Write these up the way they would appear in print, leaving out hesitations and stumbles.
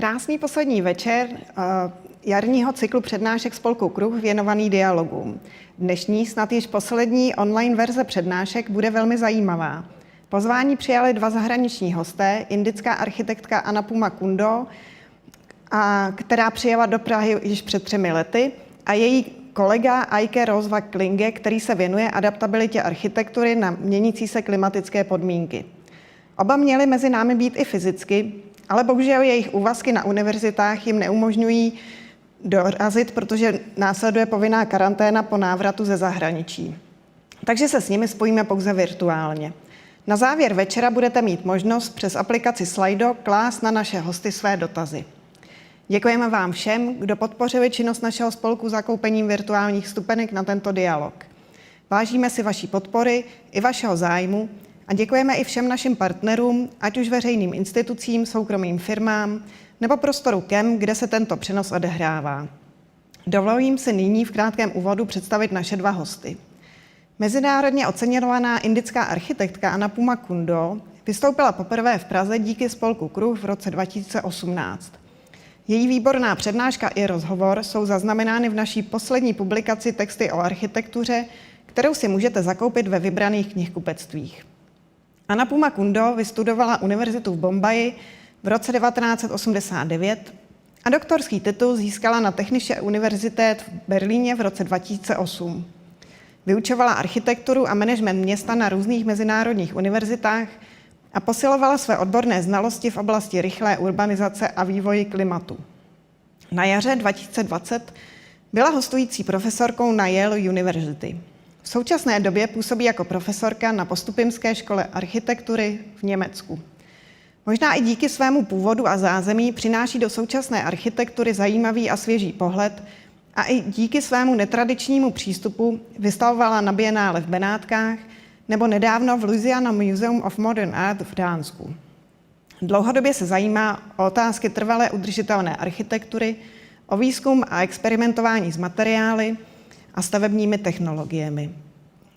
Krásný poslední večer jarního cyklu přednášek spolku KRUH věnovaný dialogům. Dnešní, snad již poslední online verze přednášek bude velmi zajímavá. Pozvání přijali dva zahraniční hosté, indická architektka Anupama Kundoo, která přijela do Prahy již před 3 lety, a její kolega Eike Roswag-Klinge, který se věnuje adaptabilitě architektury na měnící se klimatické podmínky. Oba měli mezi námi být i fyzicky, ale bohužel jejich úvazky na univerzitách jim neumožňují dorazit, protože následuje povinná karanténa po návratu ze zahraničí. Takže se s nimi spojíme pouze virtuálně. Na závěr večera budete mít možnost přes aplikaci Slido klást na naše hosty své dotazy. Děkujeme vám všem, kdo podpořili činnost našeho spolku zakoupením virtuálních vstupenek na tento dialog. Vážíme si vaší podpory i vašeho zájmu a děkujeme i všem našim partnerům, ať už veřejným institucím, soukromým firmám nebo prostoru KEM, kde se tento přenos odehrává. Dovolím si nyní v krátkém úvodu představit naše dva hosty. Mezinárodně oceňovaná indická architektka Anupama Kundoo vystoupila poprvé v Praze díky spolku KRUH v roce 2018. Její výborná přednáška i rozhovor jsou zaznamenány v naší poslední publikaci Texty o architektuře, kterou si můžete zakoupit ve vybraných knihkupectvích. Anupama Kundoo vystudovala univerzitu v Bombaji v roce 1989 a doktorský titul získala na Technische Universität v Berlíně v roce 2008. Vyučovala architekturu a management města na různých mezinárodních univerzitách a posilovala své odborné znalosti v oblasti rychlé urbanizace a vývoji klimatu. Na jaře 2020 byla hostující profesorkou na Yale University. V současné době působí jako profesorka na Postupimské škole architektury v Německu. Možná i díky svému původu a zázemí přináší do současné architektury zajímavý a svěží pohled a i díky svému netradičnímu přístupu vystavovala na Bienále v Benátkách nebo nedávno v Louisiana Museum of Modern Art v Dánsku. Dlouhodobě se zajímá o otázky trvalé udržitelné architektury, o výzkum a experimentování s materiály a stavebními technologiemi.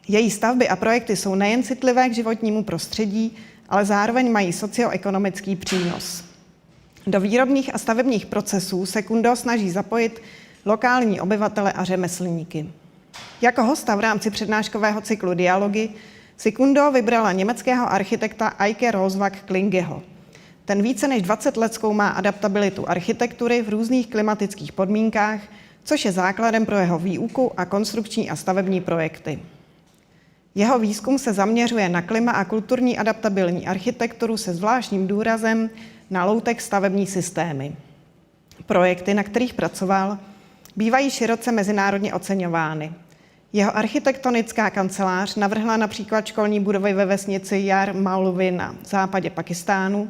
Její stavby a projekty jsou nejen citlivé k životnímu prostředí, ale zároveň mají socioekonomický přínos. Do výrobních a stavebních procesů se Kundoo snaží zapojit lokální obyvatele a řemeslníky. Jako hosta v rámci přednáškového cyklu Dialogy si Kundoo vybrala německého architekta Eike Roswag-Klingeho. Ten více než 20 let zkoumá adaptabilitu architektury v různých klimatických podmínkách, což je základem pro jeho výuku a konstrukční a stavební projekty. Jeho výzkum se zaměřuje na klima a kulturní adaptabilní architekturu se zvláštním důrazem na low-tech stavební systémy. Projekty, na kterých pracoval, bývají široce mezinárodně oceňovány. Jeho architektonická kancelář navrhla například školní budovy ve vesnici Jar Maulvi na západě Pakistánu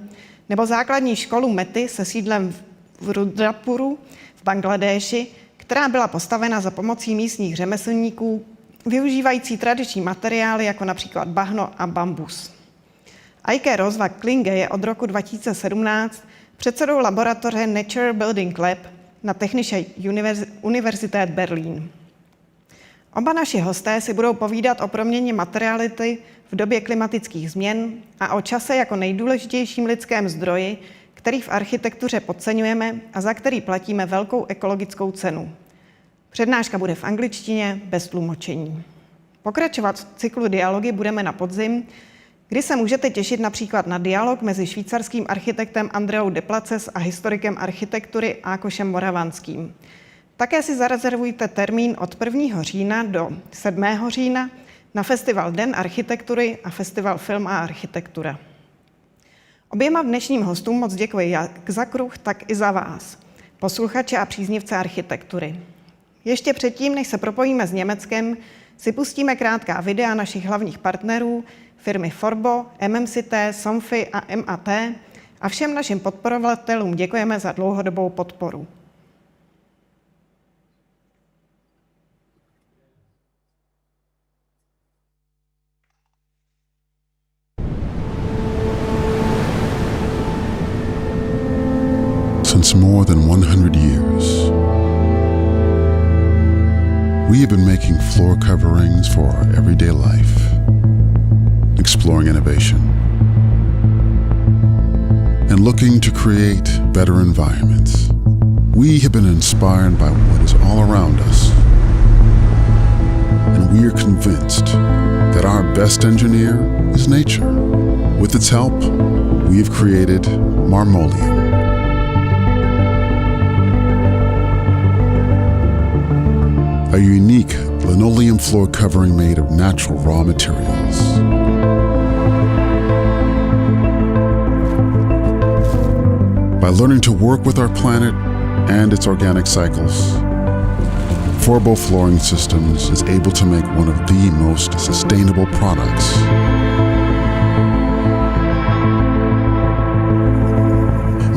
nebo základní školu Mety se sídlem v Rudrapuru v Bangladéši, která byla postavena za pomocí místních řemeslníků, využívající tradiční materiály jako například bahno a bambus. Eike Roswag-Klinge je od roku 2017 předsedou laboratoře Nature Building Lab na Technische Universität Berlin. Oba naši hosté si budou povídat o proměně materiality v době klimatických změn a o čase jako nejdůležitějším lidském zdroji, který v architektuře podceňujeme a za který platíme velkou ekologickou cenu. Přednáška bude v angličtině bez tlumočení. Pokračovat v cyklu Dialogy budeme na podzim, kdy se můžete těšit například na dialog mezi švýcarským architektem Andreou Deplaces a historikem architektury Ákošem Moravanským. Také si zarezervujte termín od 1. října do 7. října na festival Den architektury a festival Film a architektura. Oběma dnešním hostům moc děkuji jak za KRUH, tak i za vás, posluchače a příznivce architektury. Ještě předtím, než se propojíme s Německem, si pustíme krátká videa našich hlavních partnerů, firmy Forbo, MMCT, Somfy a MAT a všem našim podporovatelům děkujeme za dlouhodobou podporu. Since more than 100 years, we have been making floor coverings for our everyday life, exploring innovation, and looking to create better environments. We have been inspired by what is all around us, and we are convinced that our best engineer is nature. With its help, we have created Marmoleum. A unique linoleum floor covering made of natural raw materials. By learning to work with our planet and its organic cycles, Forbo Flooring Systems is able to make one of the most sustainable products.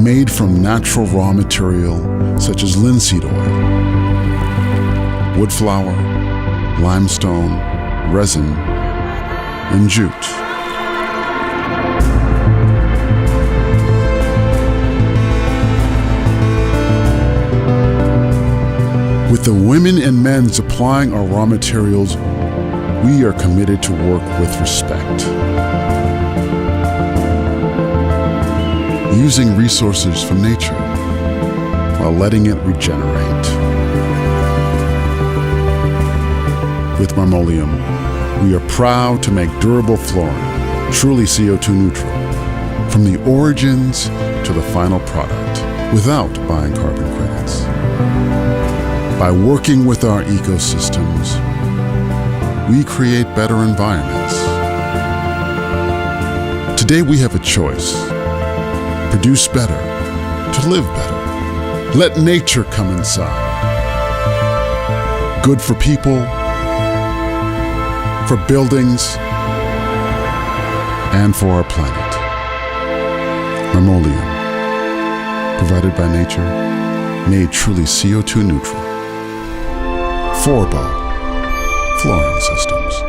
Made from natural raw material such as linseed oil, wood flour, limestone, resin, and jute. With the women and men supplying our raw materials, we are committed to work with respect. Using resources from nature while letting it regenerate. With Marmoleum, we are proud to make durable flooring, truly CO2 neutral, from the origins to the final product, without buying carbon credits. By working with our ecosystems, we create better environments. Today we have a choice. Produce better, to live better. Let nature come inside. Good for people, for buildings, and for our planet. Marmoleum, provided by nature, made truly CO2 neutral. Forbo Flooring Systems.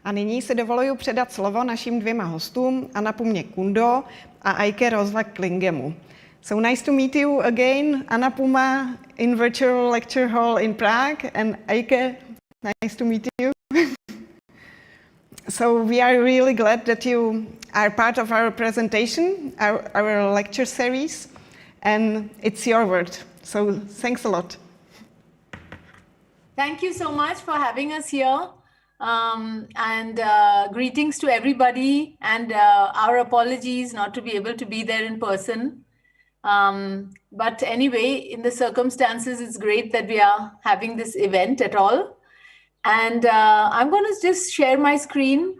A nyní si dovoluji předat slovo našim dvěma hostům, Anupamě Kundoo a Eike Roswag-Klingemu. So nice to meet you again, Anupama in virtual lecture hall in Prague, and Eike, nice to meet you. So we are really glad that you are part of our presentation, our lecture series, and it's your word. So thanks a lot. Thank you so much for having us here. And greetings to everybody, and our apologies not to be able to be there in person. But anyway, in the circumstances, it's great that we are having this event at all. And I'm going to just share my screen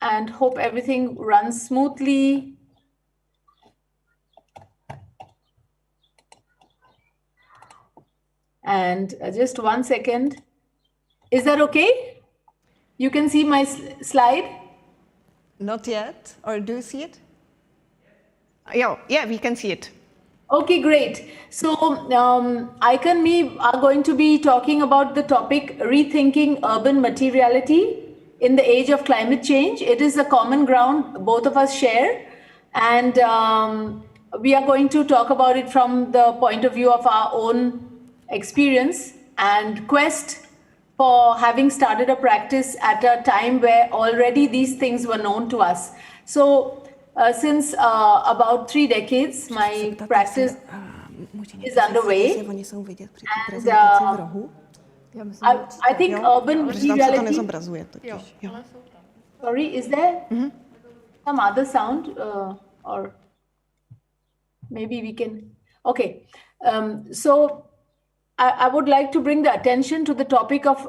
and hope everything runs smoothly. And just 1 second. Is that okay? You can see my slide? Not yet, or do you see it? Yeah, we can see it. Okay, great. So Eike and me are going to be talking about the topic rethinking urban materiality in the age of climate change. It is a common ground both of us share, and we are going to talk about it from the point of view of our own experience and quest for having started a practice at a time where already these things were known to us. So since about 3 decades, my practice is underway. And I think urban materiality... Sorry, is there some other sound? Or maybe we can... Okay, so I would like to bring the attention to the topic of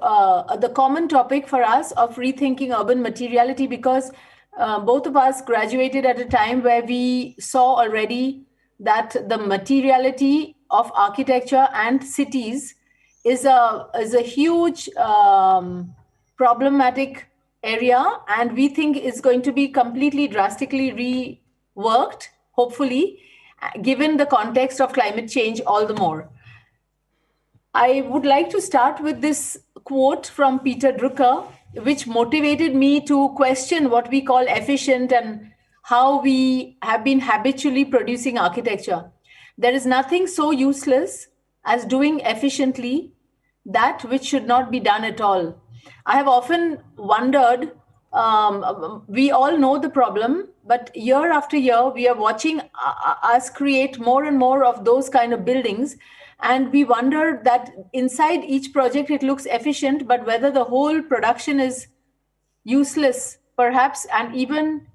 the common topic for us of rethinking urban materiality, because both of us graduated at a time where we saw already that the materiality of architecture and cities is a huge problematic area, and we think is going to be completely drastically reworked, hopefully, given the context of climate change all the more. I would like to start with this quote from Peter Drucker, which motivated me to question what we call efficient and how we have been habitually producing architecture. There is nothing so useless as doing efficiently that which should not be done at all. I have often wondered, we all know the problem, but year after year, we are watching us create more and more of those kind of buildings. And we wonder that inside each project, it looks efficient, but whether the whole production is useless, perhaps, and even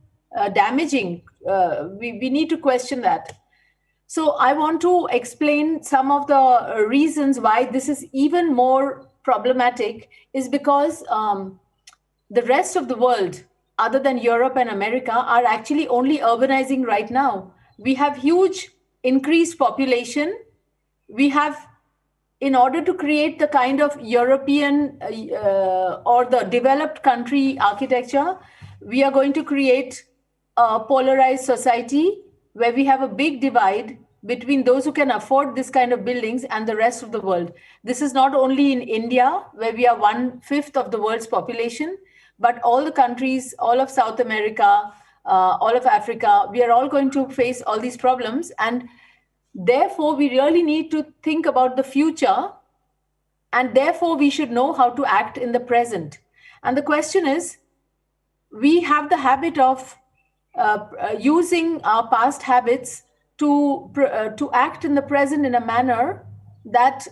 damaging, we need to question that. So I want to explain some of the reasons why this is even more problematic is because the rest of the world, other than Europe and America, are actually only urbanizing right now. We have huge increased population. We have, in order to create the kind of European or the developed country architecture, we are going to create a polarized society where we have a big divide between those who can afford this kind of buildings and the rest of the world. This is not only in India, where we are 1/5 of the world's population, but all the countries, all of South America, all of Africa, we are all going to face all these problems. And therefore, we really need to think about the future, and therefore we should know how to act in the present. And the question is, we have the habit of using our past habits to act in the present in a manner that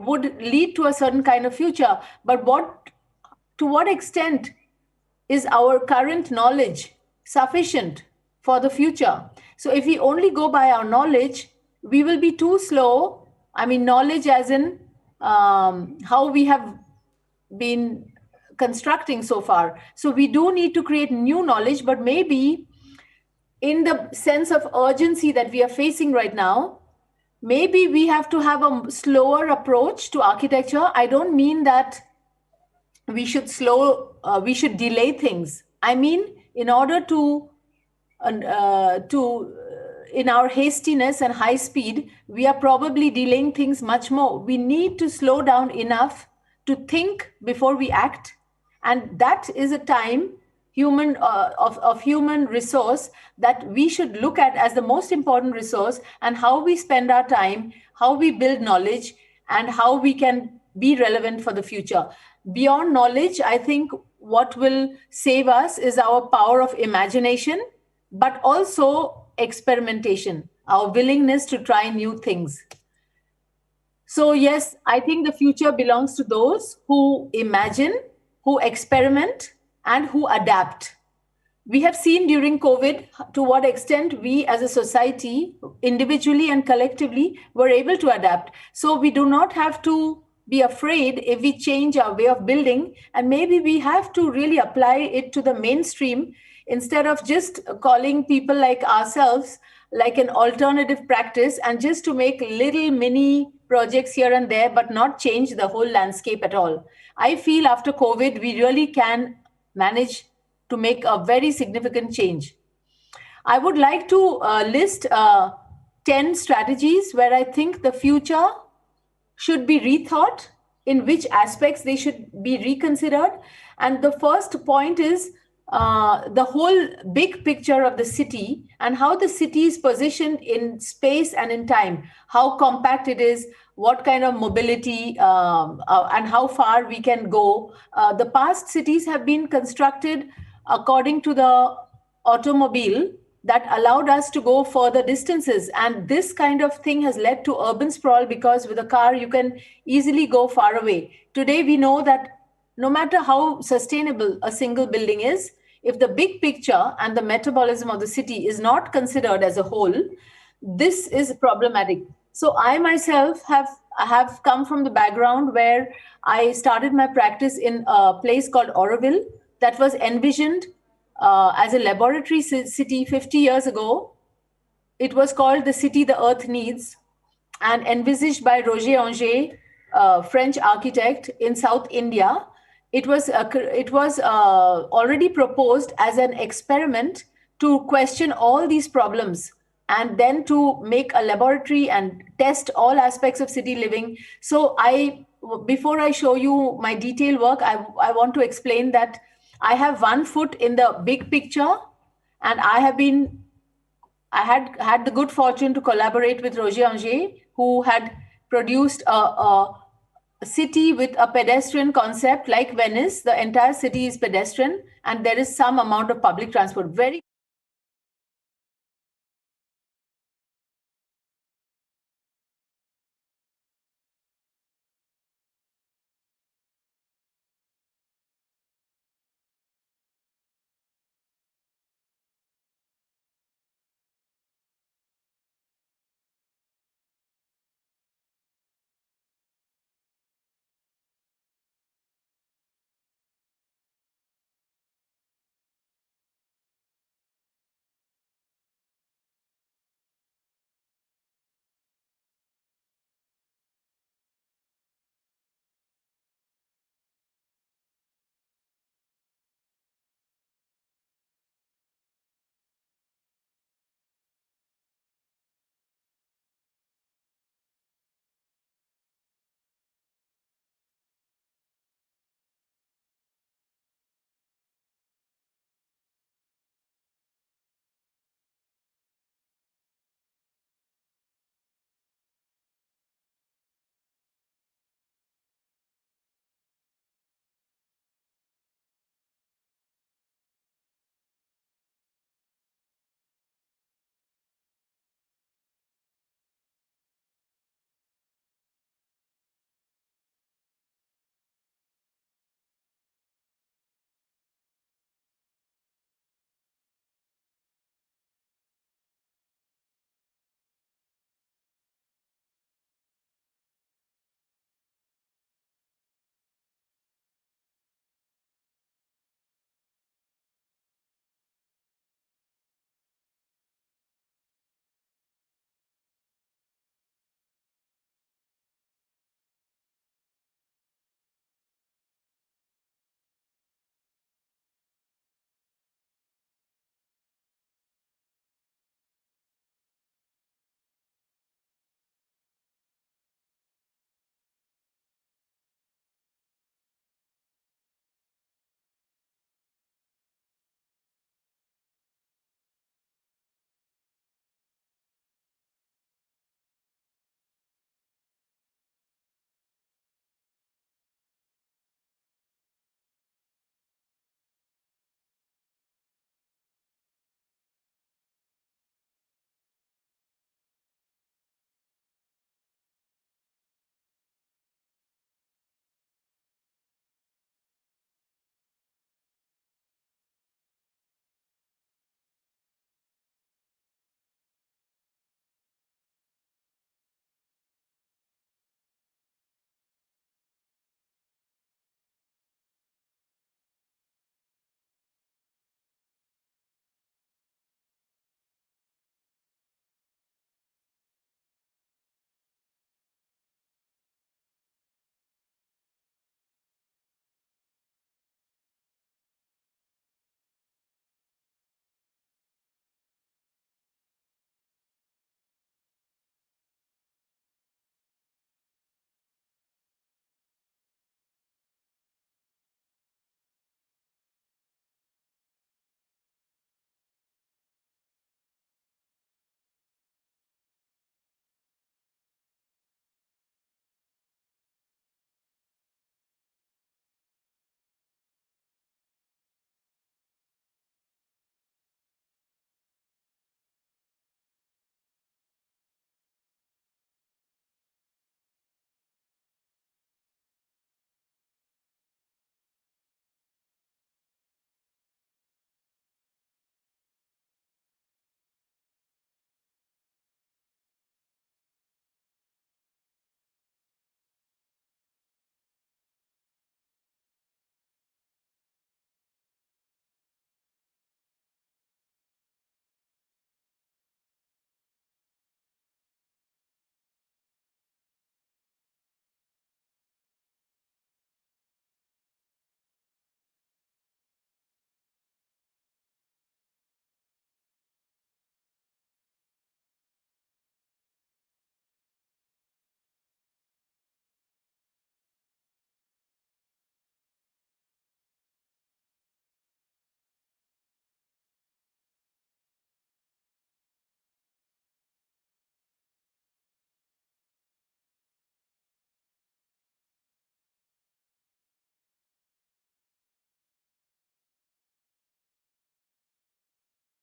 would lead to a certain kind of future. But to what extent is our current knowledge sufficient for the future? So if we only go by our knowledge, we will be too slow. I mean, knowledge as in how we have been constructing so far. So we do need to create new knowledge, but maybe in the sense of urgency that we are facing right now, maybe we have to have a slower approach to architecture. I don't mean that we should delay things. I mean, in order to in our hastiness and high speed, we are probably delaying things much more. We need to slow down enough to think before we act. And that is a time of human resource that we should look at as the most important resource, and how we spend our time, how we build knowledge, and how we can be relevant for the future. Beyond knowledge, I think what will save us is our power of imagination, but also experimentation, our willingness to try new things. So yes, I think the future belongs to those who imagine, who experiment, and who adapt. We have seen during COVID to what extent we as a society, individually and collectively, were able to adapt. So we do not have to be afraid if we change our way of building, and maybe we have to really apply it to the mainstream instead of just calling people like ourselves like an alternative practice and just to make little mini projects here and there, but not change the whole landscape at all. I feel after COVID, we really can manage to make a very significant change. I would like to list 10 strategies where I think the future should be rethought, in which aspects they should be reconsidered. And the first point is the whole big picture of the city and how the city is positioned in space and in time, how compact it is, what kind of mobility and how far we can go. The past cities have been constructed according to the automobile that allowed us to go further distances. And this kind of thing has led to urban sprawl, because with a car, you can easily go far away. Today, we know that no matter how sustainable a single building is, if the big picture and the metabolism of the city is not considered as a whole, this is problematic. So I myself have come from the background where I started my practice in a place called Oroville that was envisioned as a laboratory city 50 years ago. It was called the city the earth needs, and envisaged by Roger Anger, a French architect in South India. It was already proposed as an experiment to question all these problems and then to make a laboratory and test all aspects of city living. So before I show you my detailed work, I want to explain that I have one foot in the big picture, and I had the good fortune to collaborate with Roger Anger, who had produced a city with a pedestrian concept like Venice. The entire city is pedestrian, and there is some amount of public transport. Very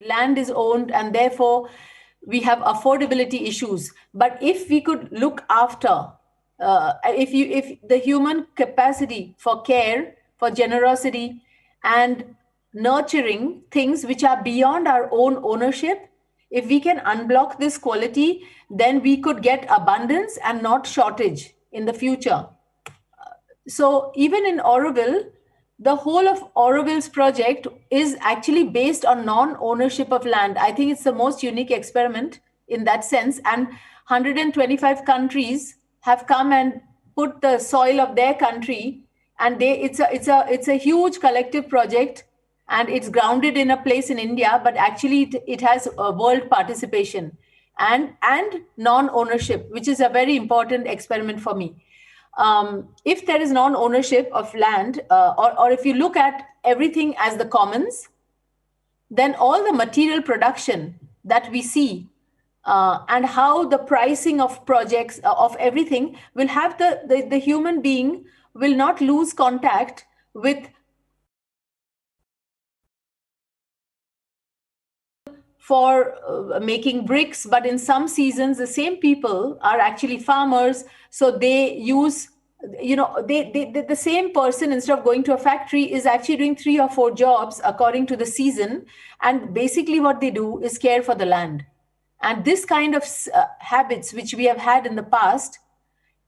land is owned, and therefore we have affordability issues. But if we could look after, if the human capacity for care, for generosity, and nurturing things which are beyond our own ownership, if we can unblock this quality, then we could get abundance and not shortage in the future. So even in Auroville, the whole of Auroville's project is actually based on non-ownership of land. I think it's the most unique experiment in that sense. And 125 countries have come and put the soil of their country, and it's a huge collective project, and it's grounded in a place in India, but actually it has a world participation and non-ownership, which is a very important experiment for me. If there is non-ownership of land, or if you look at everything as the commons, then all the material production that we see and how the pricing of projects, of everything, will have the human being will not lose contact with for making bricks, but in some seasons, the same people are actually farmers. So they use, the same person, instead of going to a factory, is actually doing 3 or 4 jobs according to the season. And basically what they do is care for the land. And this kind of habits, which we have had in the past,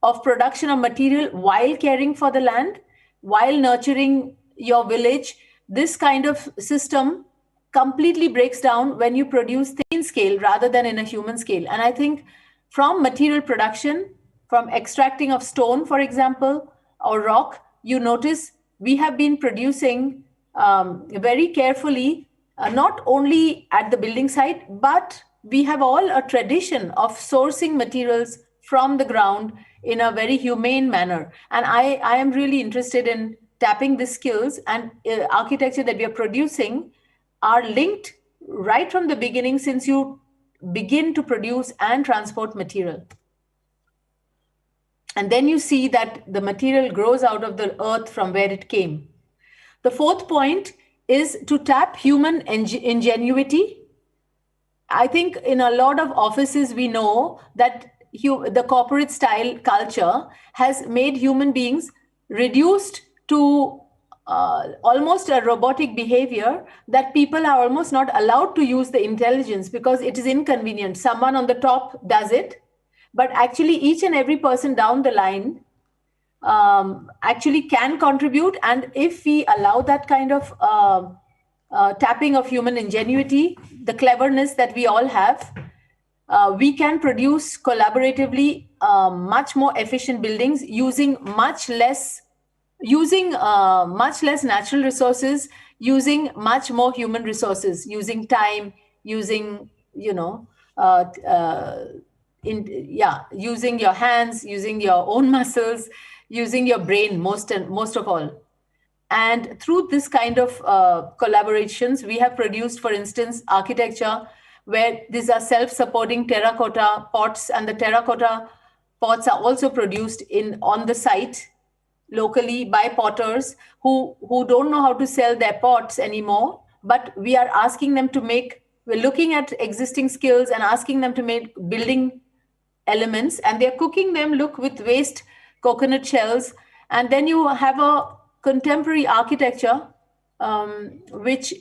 of production of material while caring for the land, while nurturing your village, this kind of system completely breaks down when you produce thin scale rather than in a human scale. And I think from material production, from extracting of stone, for example, or rock, you notice we have been producing very carefully, not only at the building site, but we have all a tradition of sourcing materials from the ground in a very humane manner. And I am really interested in tapping these skills, and architecture that we are producing are linked right from the beginning, since you begin to produce and transport material. And then you see that the material grows out of the earth from where it came. The fourth point is to tap human ingenuity. I think in a lot of offices, we know that the corporate style culture has made human beings reduced to almost a robotic behavior, that people are almost not allowed to use the intelligence because it is inconvenient. Someone on the top does it, but actually each and every person down the line actually can contribute. And if we allow that kind of tapping of human ingenuity, the cleverness that we all have, we can produce collaboratively much more efficient buildings using much less natural resources, using much more human resources, using time, using using your hands, using your own muscles, using your brain most of all. And through this kind of collaborations, we have produced, for instance, architecture where these are self-supporting terracotta pots, and the terracotta pots are also produced on the site locally by potters who don't know how to sell their pots anymore, but we are asking them to make, we're looking at existing skills and asking them to make building elements, and they're cooking them, with waste coconut shells. And then you have a contemporary architecture, which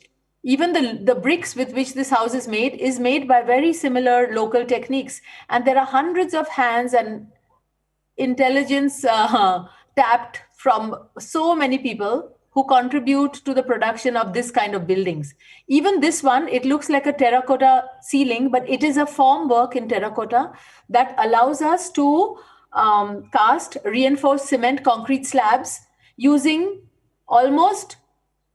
even the bricks with which this house is made by very similar local techniques. And there are hundreds of hands and intelligence tapped from so many people who contribute to the production of this kind of buildings. Even this one, it looks like a terracotta ceiling, but it is a form work in terracotta that allows us to cast reinforced cement concrete slabs using almost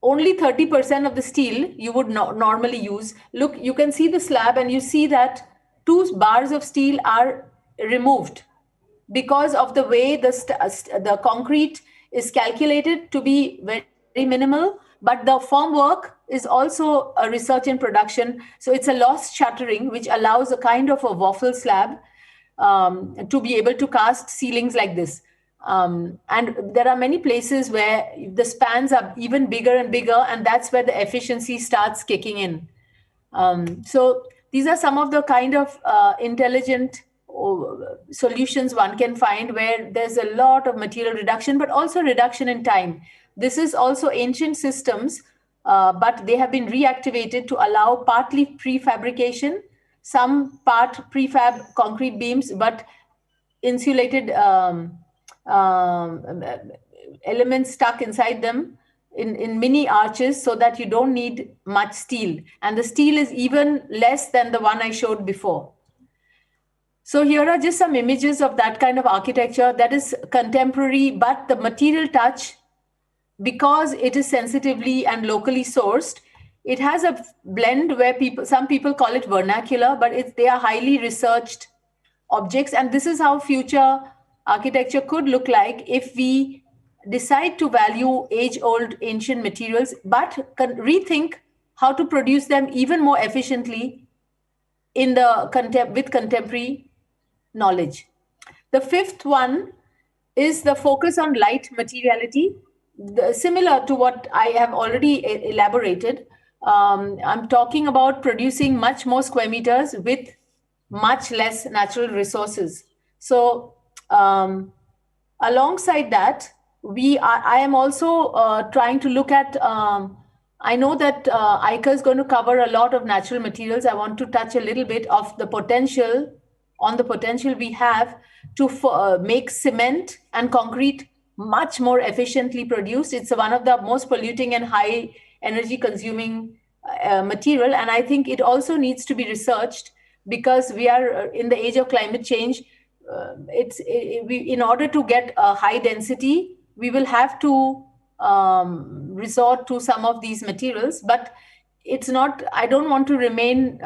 only 30% of the steel you would normally use. Look, you can see the slab and you see that 2 bars of steel are removed because of the way the concrete is calculated to be very minimal, but the formwork is also a research in production. So it's a loss shuttering, which allows a kind of a waffle slab to be able to cast ceilings like this. And there are many places where the spans are even bigger and bigger, and that's where the efficiency starts kicking in. So these are some of the kind of intelligent solutions one can find where there's a lot of material reduction, but also reduction in time. This is also ancient systems, but they have been reactivated to allow partly prefabrication, some part prefab concrete beams, but insulated elements stuck inside them in mini arches so that you don't need much steel. And the steel is even less than the one I showed before. So here are just some images of that kind of architecture that is contemporary, but the material touch, because it is sensitively and locally sourced, it has a blend where some people call it vernacular, but they are highly researched objects. And this is how future architecture could look like if we decide to value age-old ancient materials, but rethink how to produce them even more efficiently with contemporary knowledge. The fifth one is the focus on light materiality. Similar to what I have already elaborated, I'm talking about producing much more square meters with much less natural resources. So alongside that, I am also trying to look at, I know that Eike is going to cover a lot of natural materials. I want to touch a little bit of the potential we have to make cement and concrete much more efficiently produced. It's one of the most polluting and high energy consuming material. And I think it also needs to be researched because we are in the age of climate change. In order to get a high density, we will have to resort to some of these materials, but it's not, I don't want to remain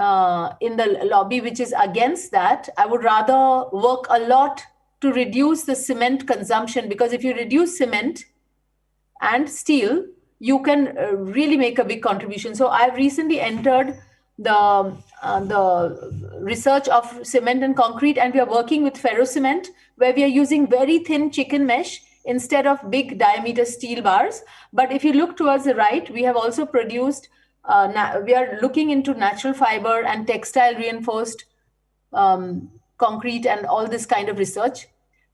in the lobby which is against that. I would rather work a lot to reduce the cement consumption, because if you reduce cement and steel, you can really make a big contribution. So I've recently entered the research of cement and concrete, and we are working with ferrocement, where we are using very thin chicken mesh instead of big diameter steel bars. But if you look towards the right, we have also produced, we are looking into natural fiber and textile reinforced concrete and all this kind of research.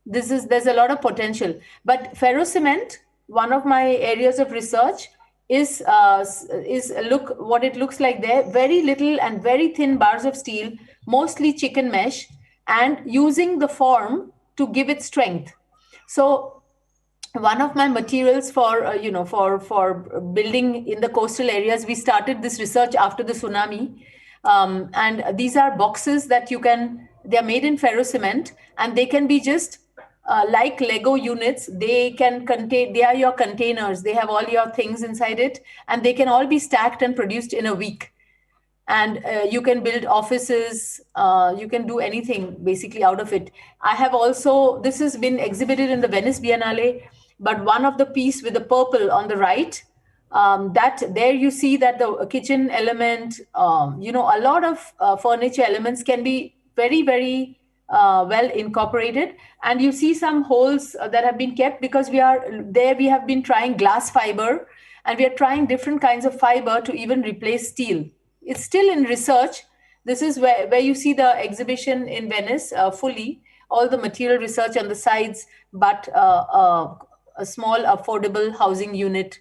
There's a lot of potential. But ferrocement, one of my areas of research, is look what it looks like there. Very little and very thin bars of steel, mostly chicken mesh, and using the form to give it strength. So one of my materials for building in the coastal areas, we started this research after the tsunami, and these are boxes that they are made in ferrocement, and they can be just like Lego units. They are your containers. They have all your things inside it, and they can all be stacked and produced in a week. And you can build offices, you can do anything basically out of it. I have also, this has been exhibited in the Venice Biennale, but one of the piece with the purple on the right, that there you see that the kitchen element, a lot of furniture elements can be very, very well incorporated. And you see some holes that have been kept because we have been trying glass fiber, and we are trying different kinds of fiber to even replace steel. It's still in research. This is where you see the exhibition in Venice fully, all the material research on the sides, but a small affordable housing unit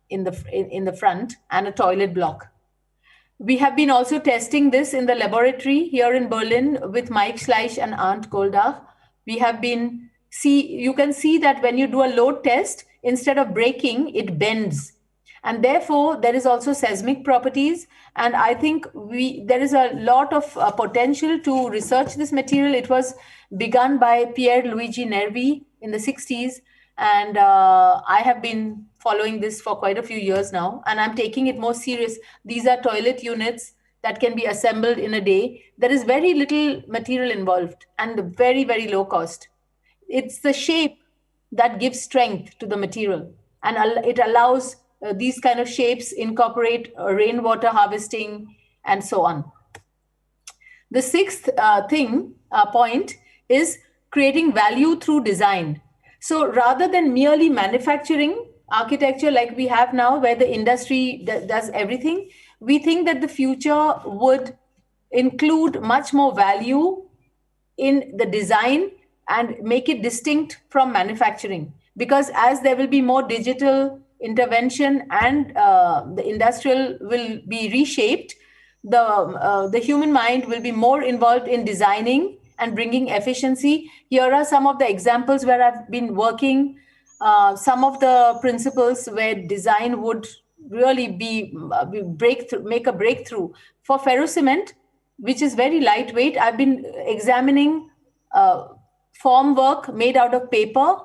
in the front, and a toilet block. We have been also testing this in the laboratory here in Berlin with Mike Schleich and Arndt Goldach. You can see that when you do a load test, instead of breaking, it bends. And therefore, there is also seismic properties. And I think there is a lot of potential to research this material. It was begun by Pier Luigi Nervi in the 60s. And I have been following this for quite a few years now, and I'm taking it more serious. These are toilet units that can be assembled in a day. There is very little material involved and very, very low cost. It's the shape that gives strength to the material, and it allows these kind of shapes incorporate rainwater harvesting and so on. The sixth point is creating value through design. So rather than merely manufacturing architecture like we have now, where the industry does everything, we think that the future would include much more value in the design and make it distinct from manufacturing. Because as there will be more digital intervention and the industrial will be reshaped, the human mind will be more involved in designing and bringing efficiency. Here are some of the examples where I've been working, some of the principles where design would really make a breakthrough. For ferrocement, which is very lightweight, I've been examining form work made out of paper,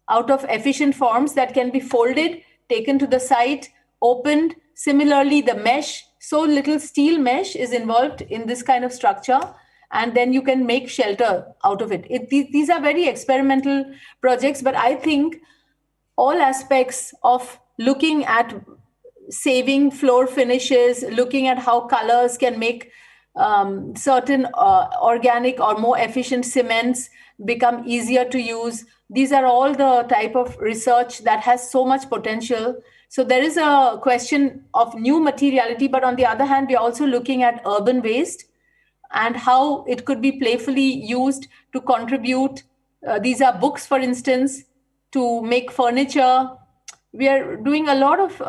out of efficient forms that can be folded, taken to the site, opened. Similarly, the mesh, so little steel mesh is involved in this kind of structure, and then you can make shelter out of it. These are very experimental projects, but I think all aspects of looking at saving floor finishes, looking at how colors can make certain organic or more efficient cements become easier to use. These are all the type of research that has so much potential. So there is a question of new materiality, but on the other hand, we're also looking at urban waste and how it could be playfully used to contribute. These are books, for instance, to make furniture. We are doing a lot of,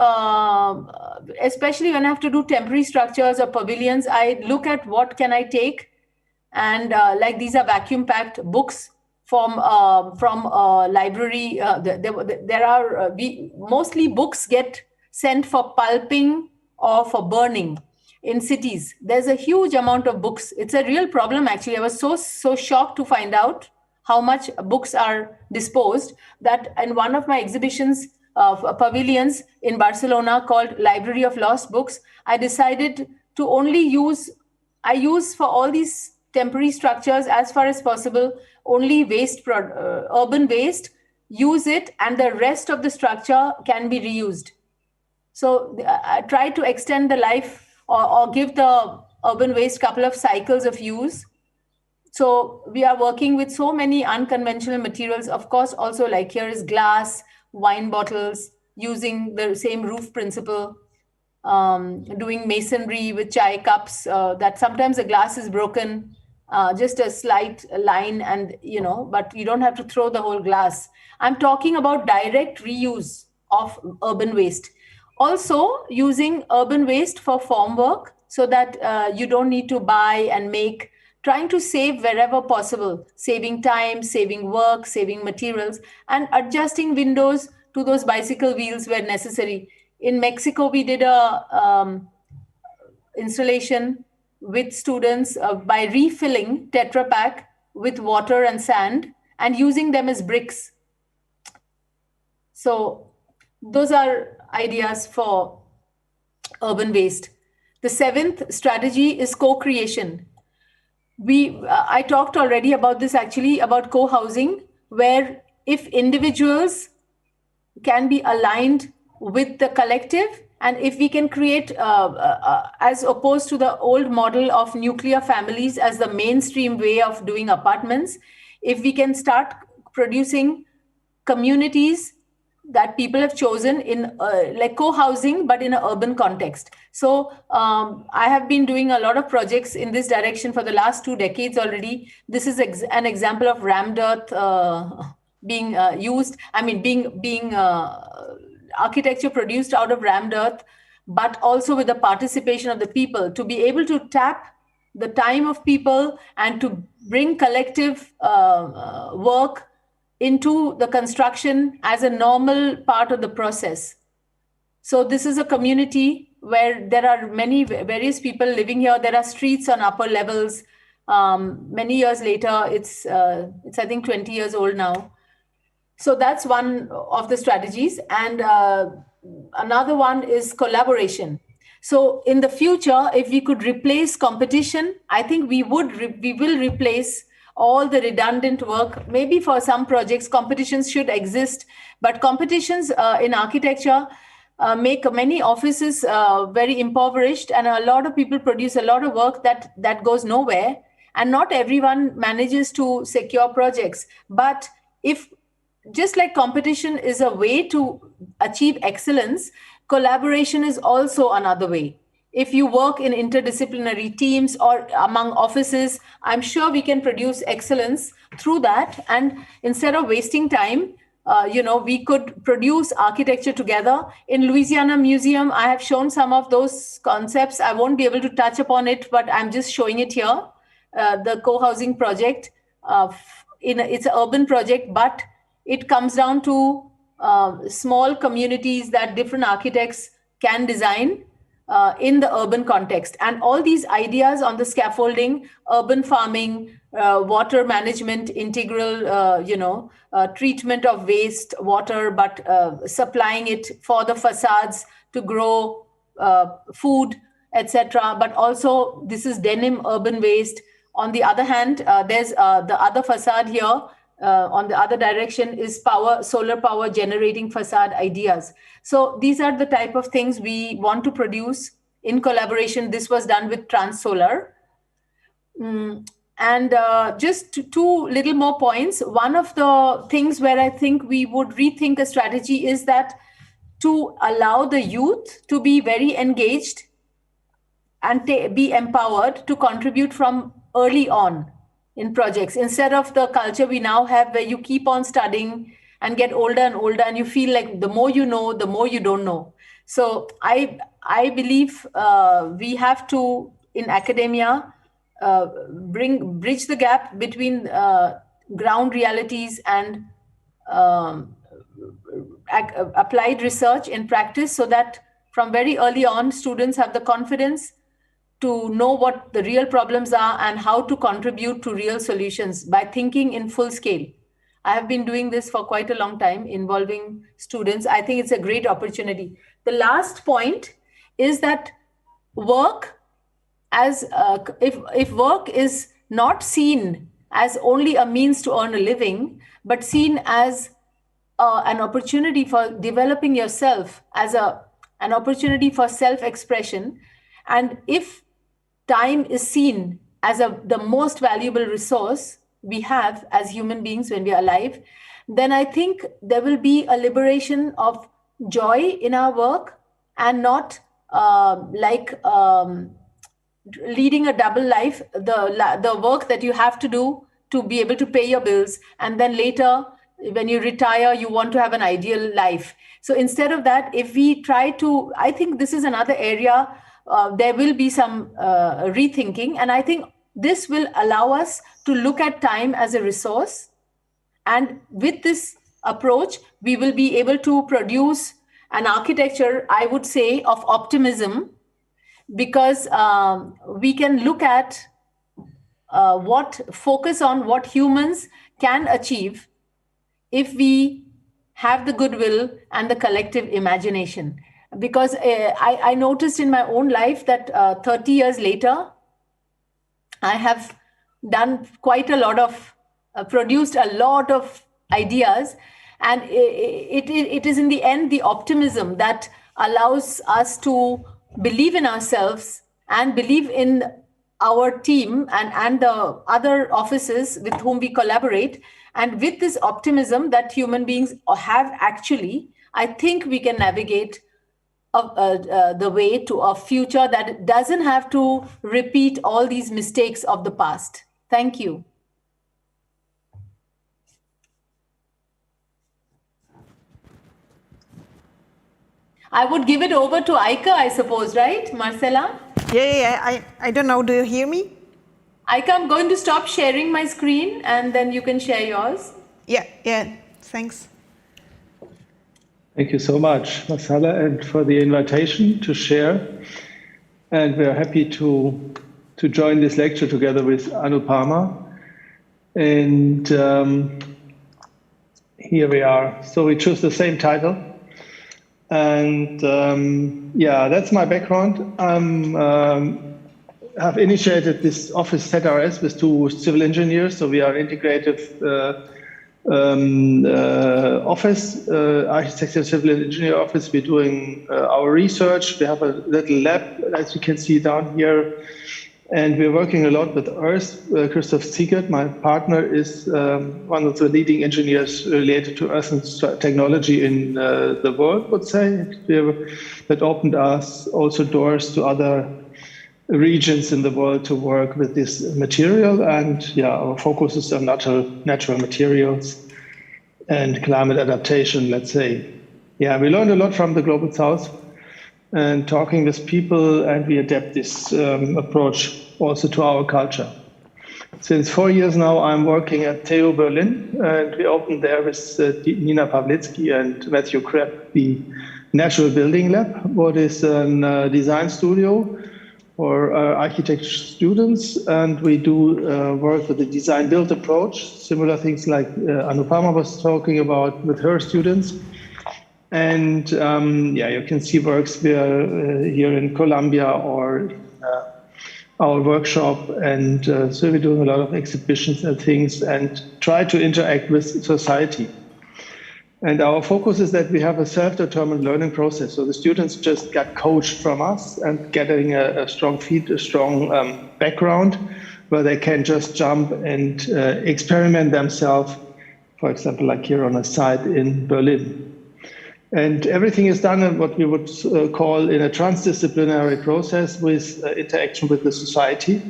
especially when I have to do temporary structures or pavilions, I look at what can I take. And like these are vacuum packed books from a library. Mostly books get sent for pulping or for burning in cities. There's a huge amount of books. It's a real problem, actually. I was so shocked to find out how much books are disposed that in one of my exhibitions of pavilions in Barcelona called Library of Lost Books, I decided to only use for all these temporary structures as far as possible, only urban waste, use it, and the rest of the structure can be reused. So I try to extend the life or give the urban waste couple of cycles of use. So we are working with so many unconventional materials. Of course, also like here is glass, wine bottles, using the same roof principle, doing masonry with chai cups, that sometimes the glass is broken, just a slight line and, but you don't have to throw the whole glass. I'm talking about direct reuse of urban waste. Also using urban waste for form work so that you don't need to buy and make, trying to save wherever possible, saving time, saving work, saving materials, and adjusting windows to those bicycle wheels where necessary. In Mexico, we did a installation with students by refilling Tetra Pak with water and sand and using them as bricks. So those are ideas for urban waste. The seventh strategy is co-creation. I talked already about this, actually, about co-housing, where if individuals can be aligned with the collective, and if we can create, as opposed to the old model of nuclear families as the mainstream way of doing apartments, if we can start producing communities that people have chosen in like co-housing, but in an urban context. So I have been doing a lot of projects in this direction for the last 2 decades already. This is an example of rammed earth being used. I mean, being architecture produced out of rammed earth, but also with the participation of the people, to be able to tap the time of people and to bring collective work into the construction as a normal part of the process. So this is a community where there are many various people living here. There are streets on upper levels. Many years later, it's I think 20 years old now. So that's one of the strategies. And another one is collaboration. So in the future, if we could replace competition, I think we will replace all the redundant work. Maybe for some projects, competitions should exist, but competitions in architecture make many offices very impoverished, and a lot of people produce a lot of work that goes nowhere, and not everyone manages to secure projects. But if, just like competition is a way to achieve excellence, collaboration is also another way. if you work in interdisciplinary teams or among offices, I'm sure we can produce excellence through that. And instead of wasting time, we could produce architecture together. In Louisiana Museum, I have shown some of those concepts. I won't be able to touch upon it, but I'm just showing it here. The co-housing project, it's an urban project, but it comes down to small communities that different architects can design in the urban context. And all these ideas on the scaffolding, urban farming, water management, integral, treatment of waste water, but supplying it for the facades to grow food, etc. But also this is denim urban waste. On the other hand, there's the other facade here. On the other direction is solar power generating facade ideas. So these are the type of things we want to produce in collaboration. This was done with TransSolar. And just two little more points. One of the things where I think we would rethink a strategy is that to allow the youth to be very engaged and be empowered to contribute from early on in projects, instead of the culture we now have where you keep on studying and get older and older and you feel like the more you know, the more you don't know. So I believe we have to, in academia, bridge the gap between ground realities and applied research in practice, so that from very early on, students have the confidence to know what the real problems are and how to contribute to real solutions by thinking in full scale. I have been doing this for quite a long time, involving students. I think it's a great opportunity. The last point is that work, as if work is not seen as only a means to earn a living, but seen as an opportunity for developing yourself, as an opportunity for self-expression. And if time is seen as the most valuable resource we have as human beings when we are alive, then I think there will be a liberation of joy in our work, and not leading a double life, the work that you have to do to be able to pay your bills, and then later when you retire you want to have an ideal life. So instead of that, if we try to, I think this is another area there will be some rethinking, and I think this will allow us to look at time as a resource. And with this approach, we will be able to produce an architecture, I would say, of optimism, because we can look at focus on what humans can achieve if we have the goodwill and the collective imagination. Because I noticed in my own life that 30 years later, I have done quite a lot of, produced a lot of ideas. And it is in the end the optimism that allows us to believe in ourselves and believe in our team and the other offices with whom we collaborate. And with this optimism that human beings have actually, I think we can navigate the way to a future that doesn't have to repeat all these mistakes of the past. Thank you. I would give it over to Eike, I suppose, right, Marcella? Yeah. I don't know. Do you hear me? Eike, I'm going to stop sharing my screen and then you can share yours. Yeah. Thanks. Thank you so much, Marcella, and for the invitation to share. And we are happy to join this lecture together with Anupama. And here we are. So we chose the same title. And that's my background. I've initiated this office ZRS with two civil engineers. So we are integrative office, architecture civil engineer office. We're doing our research. We have a little lab, as you can see down here. And we're working a lot with Earth. Christoph Ziegert, my partner, is one of the leading engineers related to Earth and technology in the world, I would say. That opened us also doors to other regions in the world to work with this material. And yeah, our focus is on natural materials and climate adaptation, let's say. Yeah, we learned a lot from the Global South and talking with people, and we adapt this approach also to our culture. Since 4 years now, I'm working at TU Berlin, and we opened there with Nina Pawlicki and Matthew Krepp the Natural Building Lab, what is a design studio for architecture students, and we do work with the design-build approach, similar things like Anupama was talking about with her students. And yeah, you can see works here in Colombia or our workshop, and so we're doing a lot of exhibitions and things and try to interact with society. And our focus is that we have a self-determined learning process. So the students just get coached from us and getting a strong background where they can just jump and experiment themselves, for example, like here on a site in Berlin. And everything is done in what we would call in a transdisciplinary process with interaction with the society.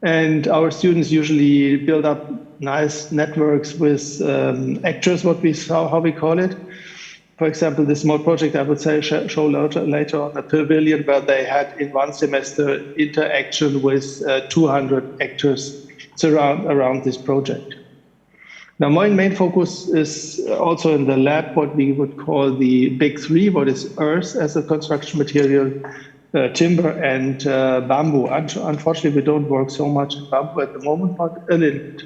And our students usually build up nice networks with actors, how we call it. For example, this small project I would say show later on a pavilion where they had in one semester interaction with 200 actors around this project. Now, my main focus is also in the lab, what we would call the big three, what is earth as a construction material, timber and bamboo. Unfortunately, we don't work so much in bamboo at the moment, but a little bit.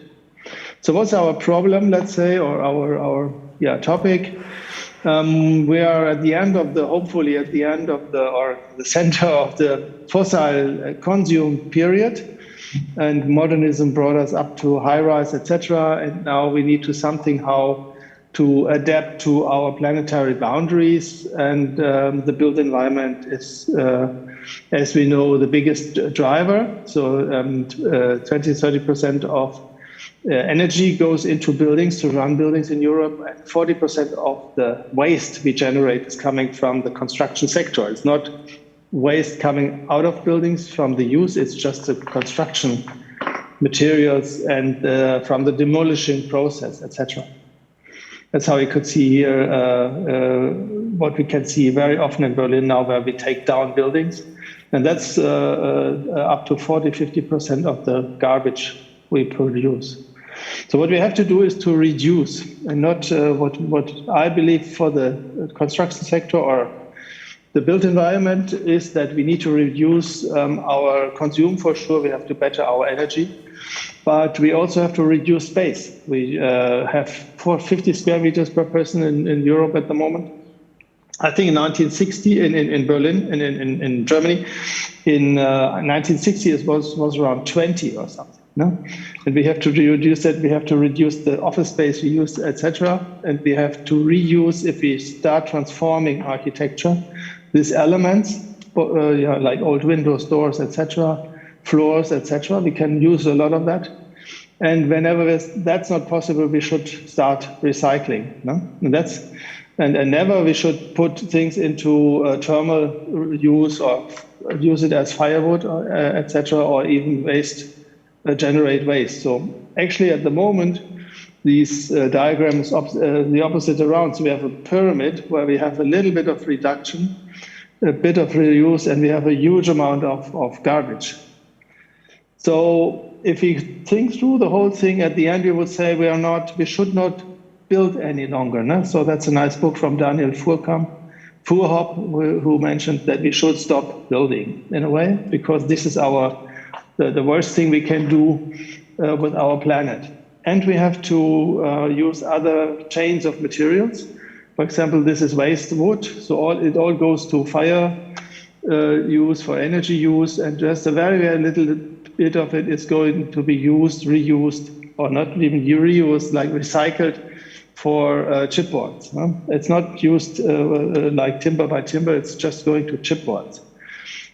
So what's our problem, let's say, or our topic? We are at the end of hopefully at the end of the center of the fossil consume period. And modernism brought us up to high-rise, etc. And now we need to somehow to adapt to our planetary boundaries. And the built environment is, as we know, the biggest driver. So 20-30% of energy goes into buildings to run buildings in Europe, and 40% of the waste we generate is coming from the construction sector. It's not waste coming out of buildings from the use, it's just the construction materials and from the demolishing process, etc. That's how we could see here what we can see very often in Berlin now, where we take down buildings. And that's up to 40-50% of the garbage we produce. So what we have to do is to reduce, and not what I believe for the construction sector or the built environment is that we need to reduce our consume for sure. We have to better our energy, but we also have to reduce space. We have 450 square meters per person in Europe at the moment. I think in 1960 in Berlin and in Germany, in 1960 it was around 20 or something. No, and we have to reduce that. We have to reduce the office space we use, etc. And we have to reuse if we start transforming architecture. These elements, like old windows, doors, etc., floors, etc., we can use a lot of that. And whenever that's not possible, we should start recycling. No? And never we should put things into thermal use or use it as firewood, etc., or even generate waste. So actually, at the moment, these diagrams the opposite around. So we have a pyramid where we have a little bit of reduction, a bit of reuse, and we have a huge amount of garbage. So if we think through the whole thing, at the end we would say we should not build any longer. No? So that's a nice book from Daniel Furhop, who mentioned that we should stop building in a way, because this is the worst thing we can do with our planet. And we have to use other chains of materials. For example, this is waste wood. So it all goes to fire use, for energy use, and just a very, very little bit of it is going to be used, reused, or not even reused, like recycled for chipboards. No? It's not used like timber by timber, it's just going to chipboards.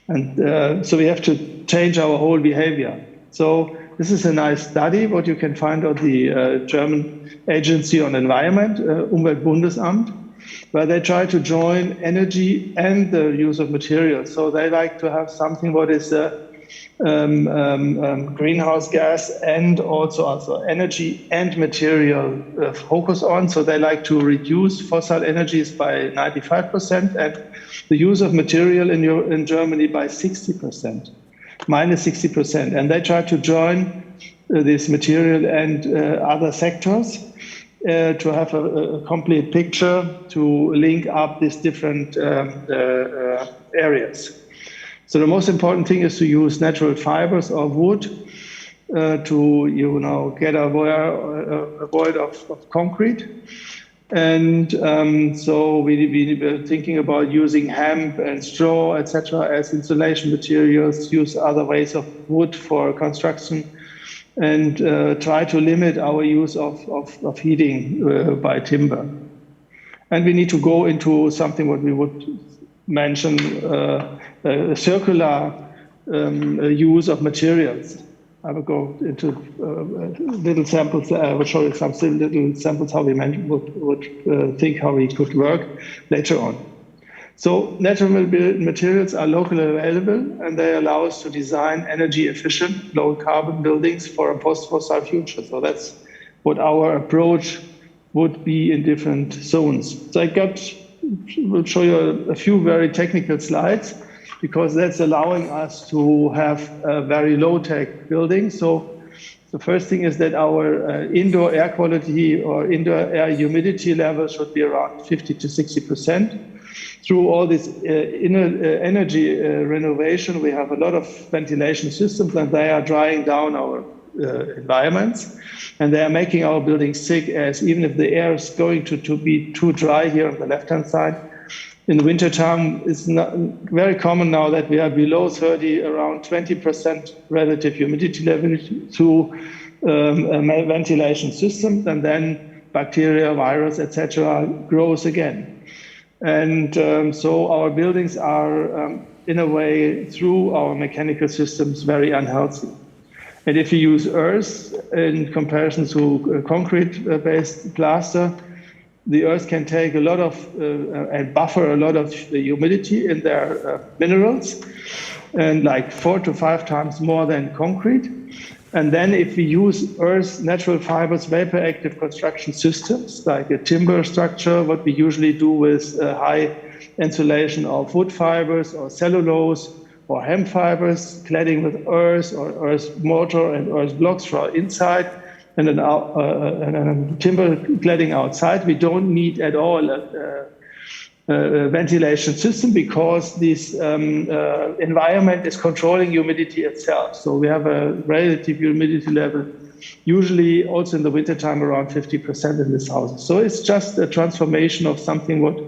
And so we have to change our whole behavior. So this is a nice study, what you can find on the German Agency on Environment, Umweltbundesamt, where they try to join energy and the use of materials. So they like to have something what is greenhouse gas and also energy and material focus on. So they like to reduce fossil energies by 95% and the use of material in Germany by 60%, minus 60%. And they try to join this material and other sectors to have a complete picture to link up these different areas. So the most important thing is to use natural fibers or wood to, get avoid of concrete. And so we were thinking about using hemp and straw, etc., as insulation materials, use other ways of wood for construction, and try to limit our use of heating by timber. And we need to go into something what we would mention circular use of materials. I will go into little samples. I will show you some little samples how we would think how we could work later on. So natural materials are locally available, and they allow us to design energy-efficient, low-carbon buildings for a post-fossil future. So that's what our approach would be in different zones. So will show you a few very technical slides, because that's allowing us to have a very low-tech building. So the first thing is that our indoor air quality or indoor air humidity level should be around 50 to 60%. Through all this energy renovation, we have a lot of ventilation systems, and they are drying down our environments, and they are making our buildings sick, as even if the air is going to be too dry here on the left-hand side. In the wintertime, it's not very common now that we are below 30, around 20% relative humidity level through a ventilation system, and then bacteria, virus, etc. grows again. And so our buildings are, in a way, through our mechanical systems, very unhealthy. And if you use earth in comparison to concrete-based plaster, the earth can take a lot of and buffer a lot of the humidity in their minerals, and like 4 to 5 times more than concrete. And then if we use earth's natural fibers, vapor-active construction systems, like a timber structure, what we usually do with high insulation of wood fibers or cellulose or hemp fibers, cladding with earth or earth mortar and earth blocks for inside, and then timber cladding outside, we don't need at all a ventilation system, because this environment is controlling humidity itself. So we have a relative humidity level, usually also in the wintertime around 50% in this house. So it's just a transformation of something what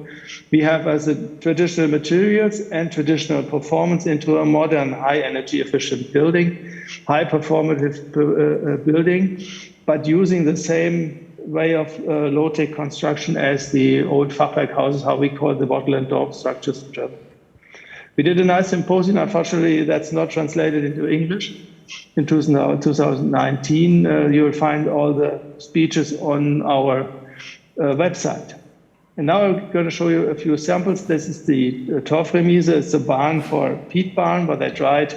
we have as a traditional materials and traditional performance into a modern, high energy efficient building, high performative building, but using the same way of low-tech construction as the old Fachwerk houses, how we call the wattle and daub structures in German. We did a nice symposium. Unfortunately, that's not translated into English. In 2019, you will find all the speeches on our website. And now I'm going to show you a few samples. This is the Torfremise. It's a barn for peat barn, where they dried